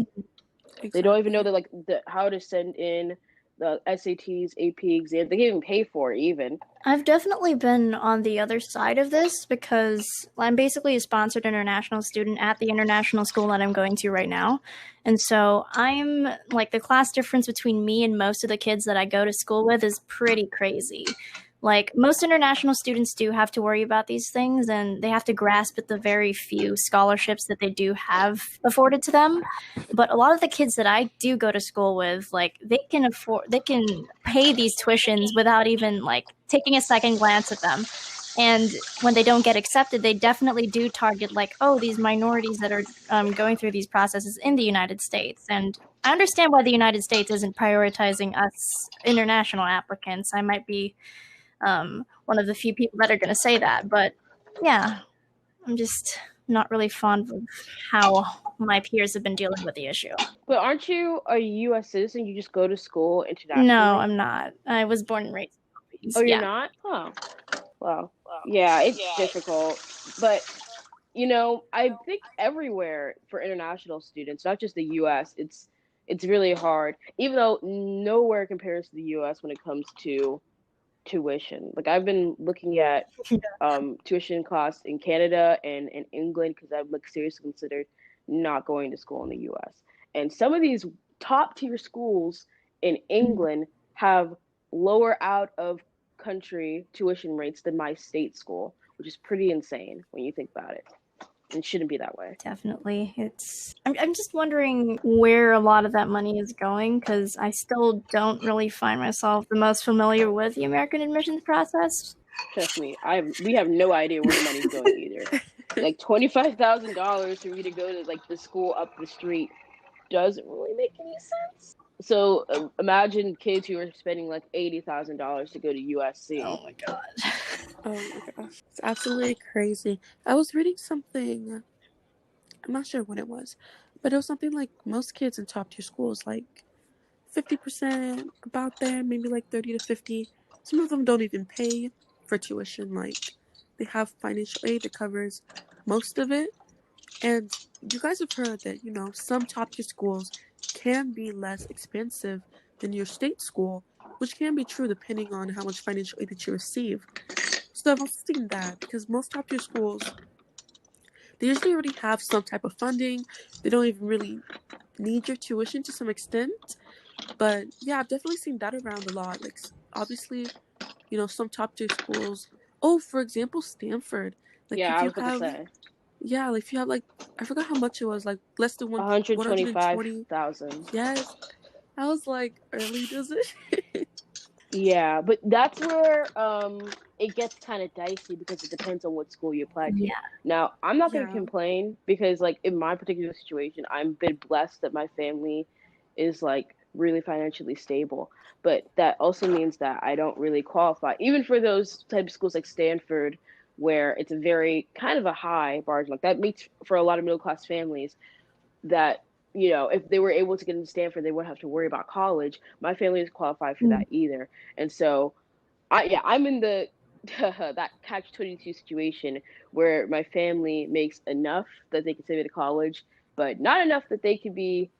A: They don't even know
C: exactly.
A: that like how to send in the SATs, AP exam. They can't even pay for it even.
B: I've definitely been on the other side of this because I'm basically a sponsored international student at the international school that I'm going to right now. And so I'm like the class difference between me and most of the kids that I go to school with is pretty crazy. Like most international students do have to worry about these things and they have to grasp at the very few scholarships that they do have afforded to them. But a lot of the kids that I do go to school with, like they can pay these tuitions without even like taking a second glance at them. And when they don't get accepted, they definitely do target like, oh, these minorities that are going through these processes in the United States. And I understand why the United States isn't prioritizing us international applicants. I might be one of the few people that are going to say that. But yeah, I'm just not really fond of how my peers have been dealing with the issue.
A: But aren't you a U.S. citizen? You just go to school
B: No,
A: internationally.
B: I'm not. I was born and raised in the
A: Oh,
B: Philippines.
A: you're
B: Yeah.
A: not? Oh, well, yeah, it's difficult. But I think everywhere for international students, not just the U.S., it's really hard. Even though nowhere compares to the U.S. when it comes to tuition. Like I've been looking at tuition costs in Canada and in England because I've like seriously considered not going to school in the U.S. And some of these top tier schools in England have lower out of country tuition rates than my state school, which is pretty insane when you think about it. It shouldn't be that way.
B: Definitely. I'm just wondering where a lot of that money is going because I still don't really find myself the most familiar with the American admissions process.
A: Trust me, we have no idea where the money's going either. Like $25,000 for me to go to like the school up the street doesn't really make any sense. So imagine kids who are spending like $80,000 to go to USC.
B: Oh my god.
C: Oh my gosh, it's absolutely crazy. I was reading something, I'm not sure what it was, but it was something like most kids in top tier schools, like 50%, about there, maybe like 30 to 50. Some of them don't even pay for tuition. Like, they have financial aid that covers most of it. And you guys have heard that, some top tier schools can be less expensive than your state school, which can be true depending on how much financial aid that you receive. So I've also seen that because most top tier schools, they usually already have some type of funding. They don't even really need your tuition to some extent. But yeah, I've definitely seen that around a lot. Like, obviously, some top tier schools. Oh, for example, Stanford. Like,
A: Yeah,
C: if
A: I
C: you
A: was about to
C: have,
A: say
C: yeah, like if you have like, I forgot how much it was, like less than 120.
A: 125,000.
C: Yes, I was like early decision.
A: Yeah, but that's where it gets kind of dicey because it depends on what school you apply to.
B: Yeah.
A: Now, I'm not going to
C: Yeah.
A: complain because like in my particular situation, I'm been blessed that my family is like really financially stable. But that also means that I don't really qualify even for those type of schools like Stanford where it's a very kind of a high bar. Like that makes for a lot of middle class families that if they were able to get into Stanford, they wouldn't have to worry about college. My family is qualified for
B: Mm.
A: that either, and so I'm in the that catch-22 situation where my family makes enough that they can send me to college, but not enough that they could be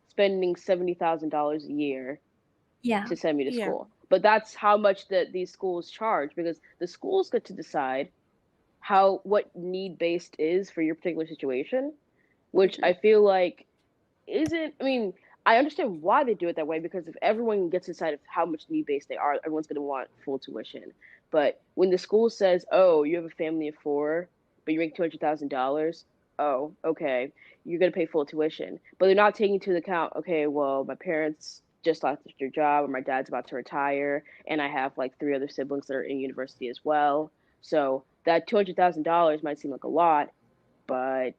A: spending $70,000 a year
B: Yeah.
A: to send me to
C: Yeah.
A: school. But that's how much that these schools charge because the schools get to decide what need based is for your particular situation, which
C: Mm-hmm.
A: I feel like isn't I mean, I understand why they do it that way because if everyone gets inside of how much need based they are, everyone's going to want full tuition. But when the school says, "Oh, you have a family of four, but you make $200,000," oh, okay, you're going to pay full tuition. But they're not taking into account, okay, well, my parents just lost their job, or my dad's about to retire, and I have like three other siblings that are in university as well. So that $200,000 might seem like a lot, but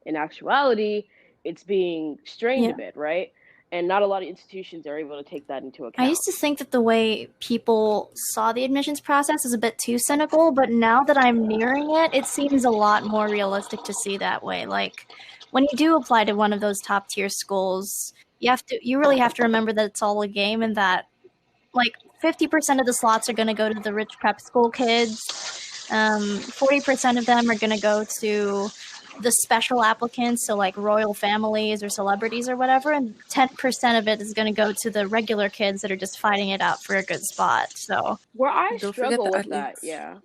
A: in actuality, it's being strained a
B: Yeah.
A: bit, right? And not a lot of institutions are able to take that into
B: I
A: account.
B: used to think that the way people saw the admissions process is a bit too cynical, but now that I'm nearing it, it seems a lot more realistic to see that way. Like when you do apply to one of those top tier schools, you really have to remember that it's all a game and that like 50% of the slots are going to go to the rich prep school kids. 40% of them are going to go to the special applicants, so like royal families or celebrities or whatever, and 10% of it is going to go to the regular kids that are just fighting it out for a good spot. So,
A: Where I
C: Don't forget
A: struggle
C: the
A: with that,
C: athletes.
A: yeah.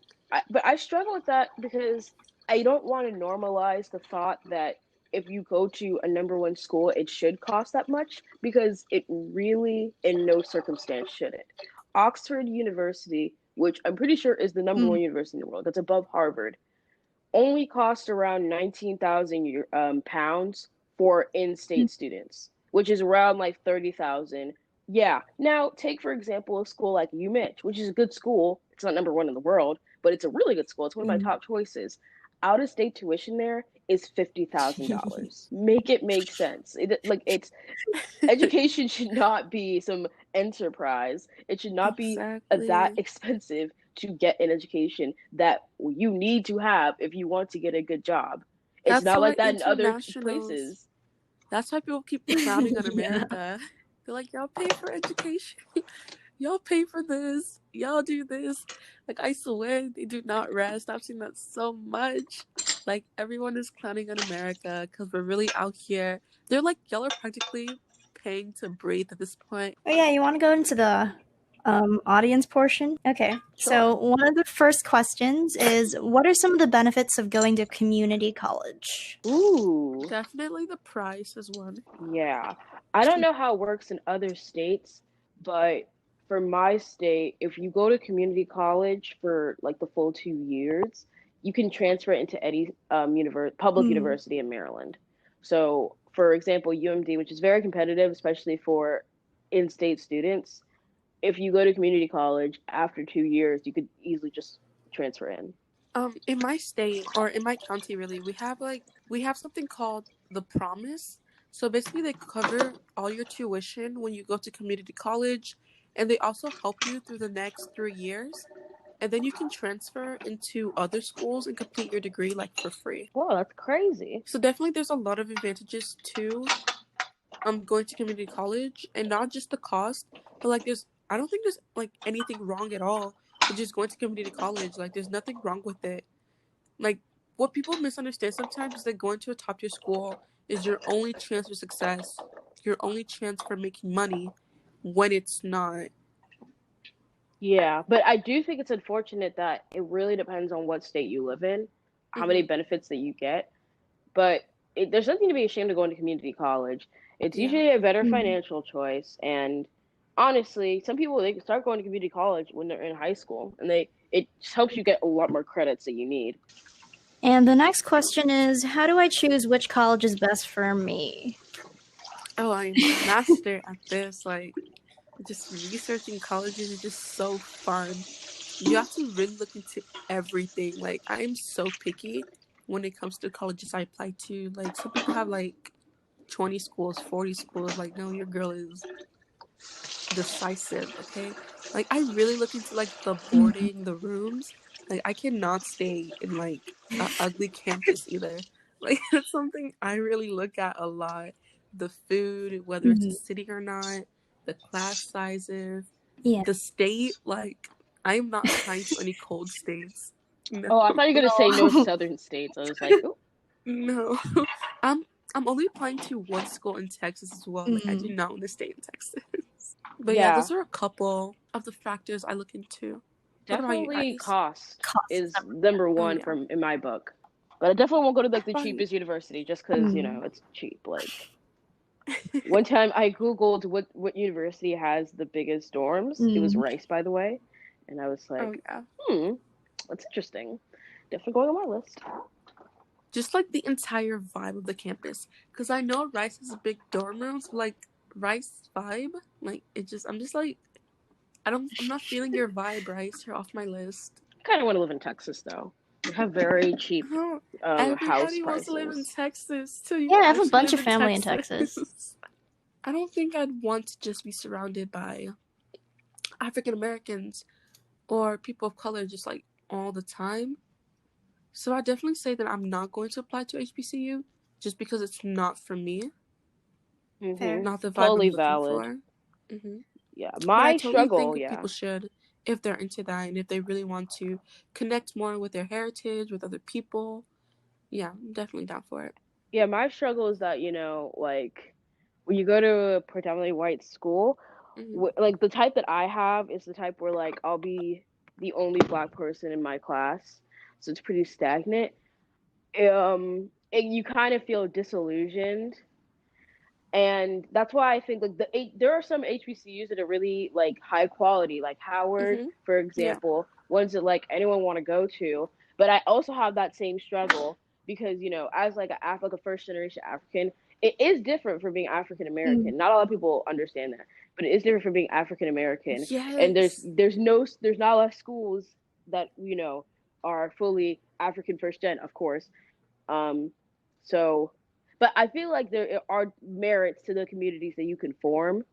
A: But I struggle with that because I don't want to normalize the thought that if you go to a number one school, it should cost that much because it really, in no circumstance, shouldn't. Oxford University, which I'm pretty sure is the number one university in the world, that's above Harvard, only cost around 19,000 pounds for in-state students, which is around like 30,000. Yeah. Now, take for example a school like UMich, which is a good school. It's not number one in the world, but it's a really good school. It's one of my top choices. Out of state tuition there is $50,000. Make it make sense. It's education should not be some enterprise. It should not be that
C: Exactly.
A: expensive to get an education that you need to have if you want to get a good job. It's
C: That's
A: not
C: why
A: like that in other
C: internationals,
A: places.
C: that's why people keep clowning on
B: yeah.
C: America. They're like, y'all pay for education. Y'all pay for this. Y'all do this. Like, I swear they do not rest. I've seen that so much. Like, everyone is clowning on America because we're really out here. They're like, y'all are practically paying to breathe at this point.
B: Oh, yeah, you want to go into the audience portion? Okay.
A: Sure.
B: So, one of the first questions is what are some of the benefits of going to community college?
A: Ooh.
C: Definitely the price is one.
A: Yeah. I don't know how it works in other states, but for my state, if you go to community college for like the full 2 years, you can transfer it into any public
B: Mm.
A: university in Maryland. So, for example, UMD, which is very competitive, especially for in-state students, if you go to community college after 2 years, you could easily just transfer in.
C: In my state or in my county, really, we have something called the Promise. So basically, they cover all your tuition when you go to community college, and they also help you through the next 3 years, and then you can transfer into other schools and complete your degree like for free.
A: Whoa, that's crazy.
C: So definitely, there's a lot of advantages to going to community college, and not just the cost, but like I don't think there's like anything wrong at all with just going to community college. Like there's nothing wrong with it. Like what people misunderstand sometimes is that going to a top tier school is your only chance for success, your only chance for making money, when it's not.
A: Yeah, but I do think it's unfortunate that it really depends on what state you live in, how many
C: Mm-hmm.
A: benefits that you get. But there's nothing to be ashamed of going to community college. It's
C: Yeah.
A: usually a better
B: Mhm.
A: financial choice, and honestly, some people they can start going to community college when they're in high school, and it just helps you get a lot more credits that you need.
B: And the next question is, how do I choose which college is best for me?
C: Oh, I'm a master at this. Like, just researching colleges is just so fun. You have to really look into everything. Like, I am so picky when it comes to colleges I apply to. Like, some people have like 20 schools, 40 schools. Like, no, your girl is decisive, okay? Like, I really look into like the boarding, the rooms. Like, I cannot stay in like a ugly campus either. Like, that's something I really look at a lot. The food, whether it's a
B: Mhm.
C: city or not, the class sizes,
B: Yeah.
C: the state. Like, I am not applying to any cold states. No,
A: Oh, I thought you were gonna say no
B: No.
A: southern states. I was like, oh,
C: no. I'm I'm only applying to one school in Texas as well. Like, I do
B: Mm.
C: not want to stay in Texas. But yeah,
A: yeah,
C: those are a couple of the factors I look into. What about you
A: definitely
C: guys?
A: cost
B: Cost is
A: is number
C: Oh
A: one
C: yeah.
A: from in my book. But I definitely won't go to like the
C: Right.
A: cheapest university just because
B: Mm.
A: it's cheap. Like one time I googled what university has the biggest dorms. It was
B: Mm.
A: Rice, by the way, and I was
C: Oh
A: like,
C: yeah.
A: that's interesting. Definitely going on my list.
C: Just like the entire vibe of the campus. Because I know Rice has a big dorm rooms, but like Rice vibe, like I'm just like, I'm not feeling your vibe, Rice. You're off my list.
A: I kind of want to live in Texas though. They have very cheap
C: Oh,
A: house
C: everybody wants to live in
A: prices.
C: Texas till you
B: Yeah, I have a
C: actually
B: bunch
C: live
B: of
C: in
B: family in
C: Texas.
B: Texas.
C: I don't think I'd want to just be surrounded by African Americans or people of color just like all the time. So I definitely say that I'm not going to apply to HBCU just because it's not for me,
B: Fair.
C: not the vibe
A: Totally
C: I'm looking
A: valid.
C: for. hmm
A: Yeah,
C: But I
A: my
C: totally
A: struggle.
C: think
A: Yeah,
C: people should, if they're into that and if they really want to connect more with their heritage, with other people. Yeah, I'm definitely down for it.
A: yeah, my struggle is that like when you go to a predominantly white school,
C: hmm
A: like the type that I have is the type where like I'll be the only black person in my class, so it's pretty stagnant. And you kind of feel disillusioned, and that's why I think like there are some HBCUs that are really like high quality, like Howard,
C: hmm
A: for
C: Yeah.
A: example, ones that like anyone want to go to. But I also have that same struggle because as like like a first generation African, it is different from being African
B: Mm.
A: American. Not a lot of people understand that, but it is different from being African American. And
C: Yes.
A: there's not a lot of schools that are fully African first gen, of course. Um, so, but I feel like there are merits to the communities that you can form,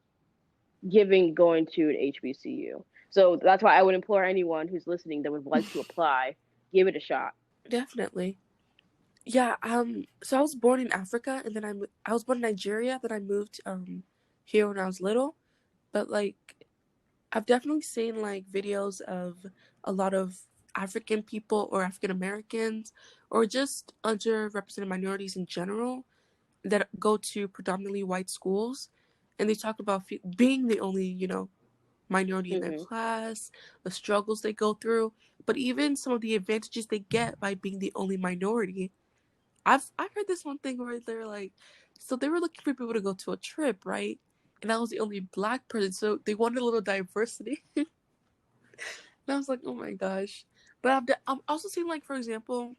A: giving going to an HBCU. So that's why I would implore anyone who's listening that would like to apply, give it a shot.
C: Definitely. Yeah. So I was born in Africa, and then I was born in Nigeria. Then I moved here when I was little. But like I've definitely seen like videos of a lot of African people or African Americans or just underrepresented minorities in general that go to predominantly white schools, and they talk about being the only, minority in their
A: Hmm.
C: class, the struggles they go through, but even some of the advantages they get by being the only minority. I've heard this one thing where they're like, so they were looking for people to go to a trip, right? And I was the only black person, so they wanted a little diversity. And I was like, oh my gosh. But I'm also seeing, like, for example,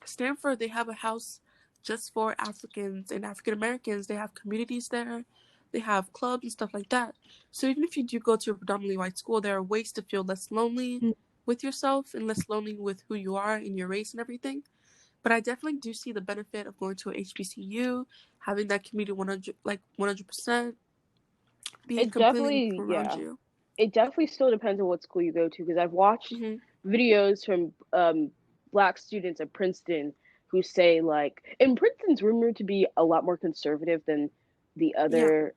C: Stanford, they have a house just for Africans and African Americans. They have communities there, they have clubs and stuff like that. So even if you do go to a predominantly white school, there are ways to feel less lonely
B: Mm.
C: with yourself and less lonely with who you are and your race and everything. But I definitely do see the benefit of going to a HBCU, having that community 100%, being
A: It
C: completely
A: definitely,
C: people around
A: yeah,
C: you.
A: it definitely still depends on what school you go to because I've watched
C: hmm
A: videos from black students at Princeton who say like, and Princeton's rumored to be a lot more conservative than the
C: Yeah,
A: other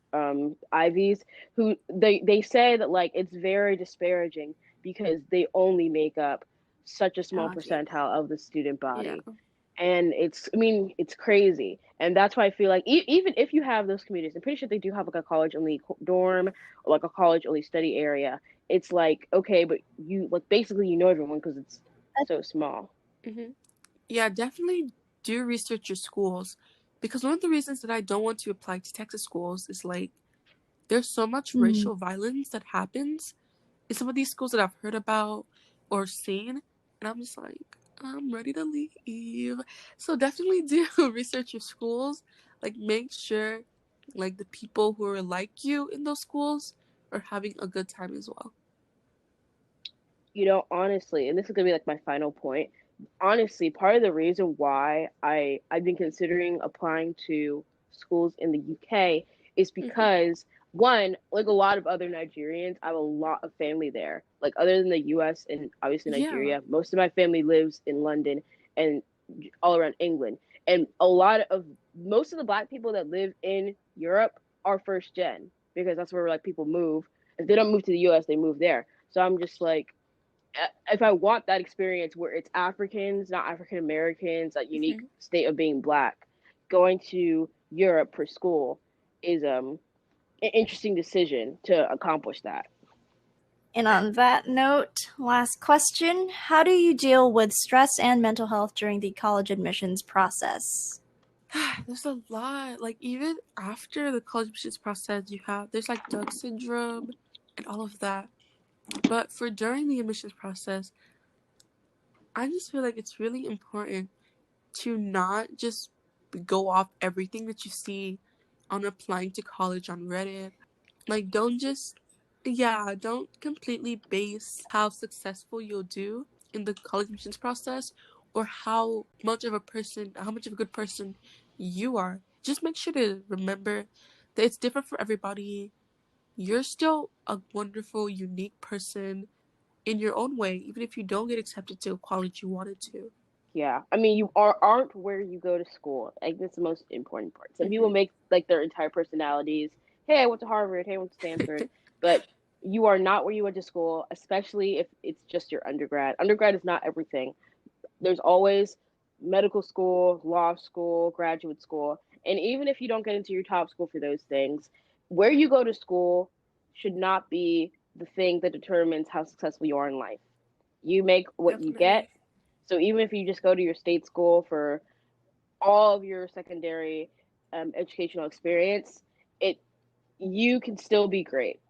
A: Ivies, who they say that like it's very disparaging because they only make up such a small
C: gotcha.
A: percentile of the student
C: Yeah.
A: body. And it's, I mean, it's crazy. And that's why I feel like even if you have those communities, I'm pretty sure they do have like a college only dorm or like a college only study area. It's like, okay, but you like basically you know everyone because it's so small.
C: Hmm. Yeah, definitely do research your schools, because one of the reasons that I don't want to apply to Texas schools is like there's so much
B: Mm.
C: racial violence that happens in some of these schools that I've heard about or seen, and I'm just like, I'm ready to leave. So definitely do research your schools. Like, make sure like the people who are like you in those schools are having a good time as well.
A: You know, honestly, and this is gonna be like my final point. Honestly, part of the reason why I've been considering applying to schools in the UK is
C: Hmm.
A: because one, like a lot of other Nigerians, I have a lot of family there. Like other than the US and obviously
C: Yeah.
A: Nigeria, most of my family lives in London and all around England. And a lot of most of the black people that live in Europe are first gen because that's where like people move. If they don't move to the US, they move there. So I'm just like if I want that experience where it's Africans, not African Americans, that unique
C: Hmm.
A: state of being black, going to Europe for school is an interesting decision to accomplish that.
B: And on that note, last question. How do you deal with stress and mental health during the college admissions process?
C: There's a lot. Like, even after the college admissions process, there's like Doug syndrome and all of that. But for during the admissions process, I just feel like it's really important to not just go off everything that you see on applying to college on Reddit. Like, don't completely base how successful you'll do in the college admissions process or how much of a good person you are. Just make sure to remember that it's different for everybody. You're still a wonderful, unique person in your own way, even if you don't get accepted to a college you wanted to.
A: Yeah, I mean, aren't where you go to school. Like that's the most important part. Some people
C: Hmm.
A: make like their entire personalities. Hey, I went to Harvard. Hey, I went to Stanford. But you are not where you went to school, especially if it's just your undergrad. Undergrad is not everything. There's always medical school, law school, graduate school. And even if you don't get into your top school for those things, where you go to school should not be the thing that determines how successful you are in life. You make what you get.
C: Definitely.
A: So even if you just go to your state school for all of your secondary educational experience, it you can still be great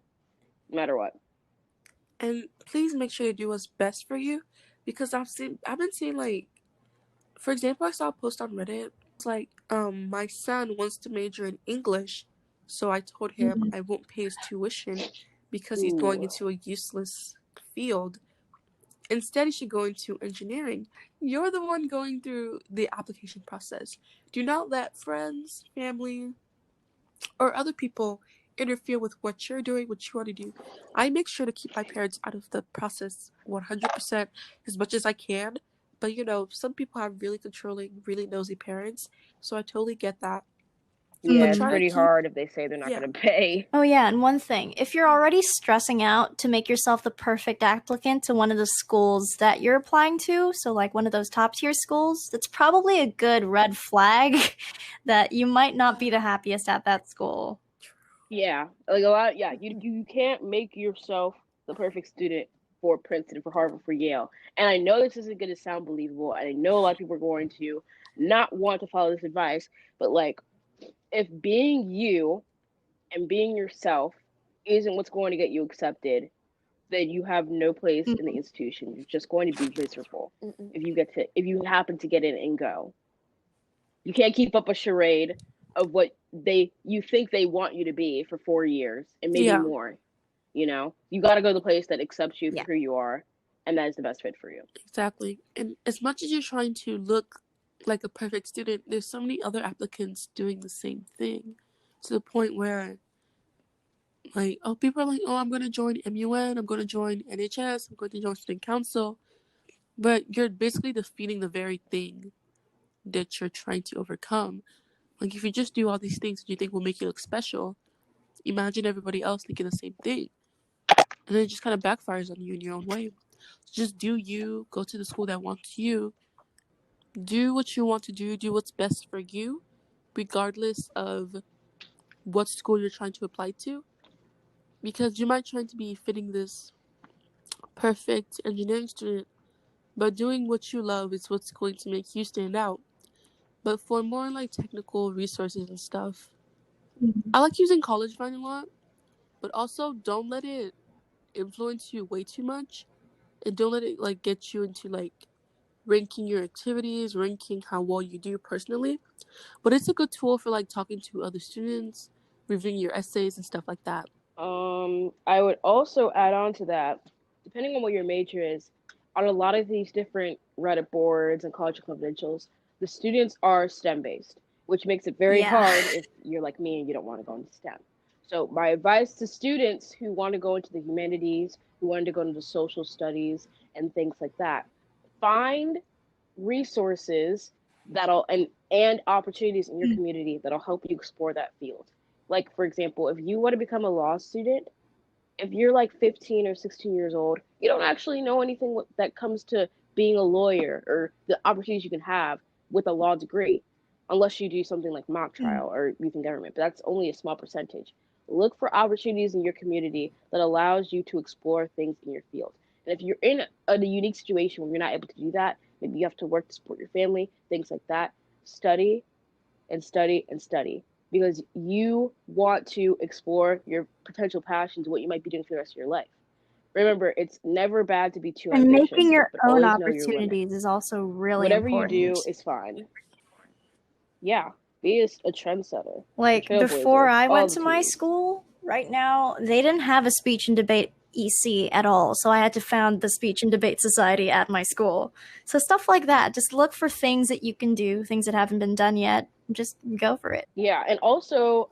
A: no matter what.
C: And please make sure to do what's best for you, because I've been seeing, like, for example, I saw a post on Reddit. It's like, my son wants to major in English, so I told him
B: Mhm.
C: I won't pay his tuition because he's going
A: Ooh.
C: into a useless field. Instead, he should go into engineering. You're the one going through the application process. Do not let friends, family, or other people interfere with what you're doing, what you want to do. I make sure to keep my parents out of the process 100% as much as I can. But some people have really controlling, really nosy parents. So I totally get that.
A: Yeah,
C: But
A: it's
C: try to
B: Mm.
A: pretty
C: keep,
A: hard if they say they're not
C: yeah.
A: going to pay.
B: Oh, yeah, and one thing, if you're already stressing out to make yourself the perfect applicant to one of the schools that you're applying to, so like one of those top tier schools, that's probably a good red flag that you might not be the happiest at that school.
A: Yeah, like a lot. Yeah, you can't make yourself the perfect student for Princeton, for Harvard, for Yale. And I know this isn't going to sound believable, and I know a lot of people are going to not want to follow this advice. But like, if being you and being yourself isn't what's going to get you accepted, then you have no place in the institution. You're just going to be miserable
C: Mm-mm.
A: if you happen to get in and go. You can't keep up a charade of what they you think they want you to be for 4 years and maybe
C: Yeah,
A: more. You got to go to the place that accepts you for
B: Yeah.
A: who you are, and that is the best fit for you.
C: exactly. And as much as you're trying to look like a perfect student, there's so many other applicants doing the same thing, to the point where, like, oh, people are like, oh, I'm going to join MUN, I'm going to join NHS, I'm going to join student council. But you're basically defeating the very thing that you're trying to overcome. Like, if you just do all these things that you think will make you look special, imagine everybody else thinking the same thing. And then it just kind of backfires on you in your own way. Just do you, go to the school that wants you, do what you want to do what's best for you, regardless of what school you're trying to apply to. Because you might try to be fitting this perfect engineering student, but doing what you love is what's going to make you stand out. But for more like technical resources and stuff, I like using College Vine a lot, but also don't let it influence you way too much, and don't let it like get you into like ranking your activities, ranking how well you do personally. But it's a good tool for like talking to other students, reviewing your essays and stuff like that.
A: I would also add on to that, depending on what your major is, on a lot of these different Reddit boards and college confidentials, the students are STEM based, which makes it very hard if you're like me and you don't want to go into STEM. So my advice to students who want to go into the humanities, who want to go into social studies and things like that, find resources and opportunities in your community that'll help you explore that field. Like, for example, if you want to become a law student, if you're like 15 or 16 years old, you don't actually know anything that comes to being a lawyer or the opportunities you can have with a law degree, unless you do something like mock trial or youth in government. But that's only a small percentage. Look for opportunities in your community that allows you to explore things in your field. And if you're in a unique situation where you're not able to do that, maybe you have to work to support your family, things like that, study and study and study, because you want to explore your potential passions, what you might be doing for the rest of your life. Remember, it's never bad to be too
B: And
A: ambitious,
B: making your
A: but
B: own
A: always know your limit.
B: opportunities is also really
A: Whatever
B: important.
A: you do is fine. Yeah, be a trendsetter.
B: Like,
A: a
B: before I went to my
A: teams.
B: school, right now, they didn't have a speech and debate EC at all, so I had to found the Speech and Debate Society at my school. So stuff like that, just look for things that you can do, things that haven't been done yet, just go for it.
A: Yeah, and also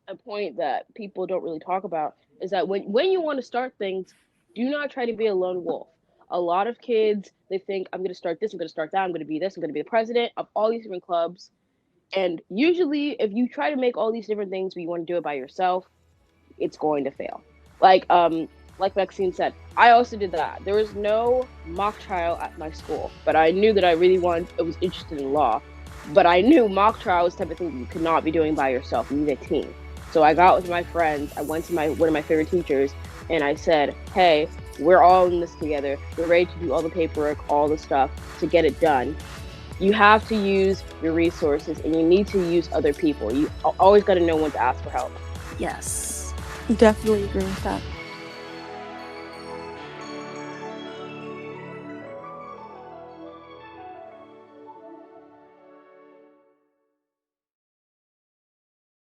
A: a point that people don't really talk about is that when you want to start things, do not try to be a lone wolf. A lot of kids, they think, I'm going to start this, I'm going to start that, I'm going to be this, I'm going to be the president of all these different clubs. And usually, if you try to make all these different things but you want to do it by yourself, it's going to fail. Like Maxine said, I also did that. There was no mock trial at my school, but I knew that I was interested in law. But I knew mock trial was the type of thing you could not be doing by yourself. You need a team. So I got with my friends. I went to one of my favorite teachers, and I said, hey, we're all in this together. We're ready to do all the paperwork, all the stuff to get it done. You have to use your resources, and you need to use other people. You always got to know when to ask for help.
B: Yes.
C: Definitely agree with that.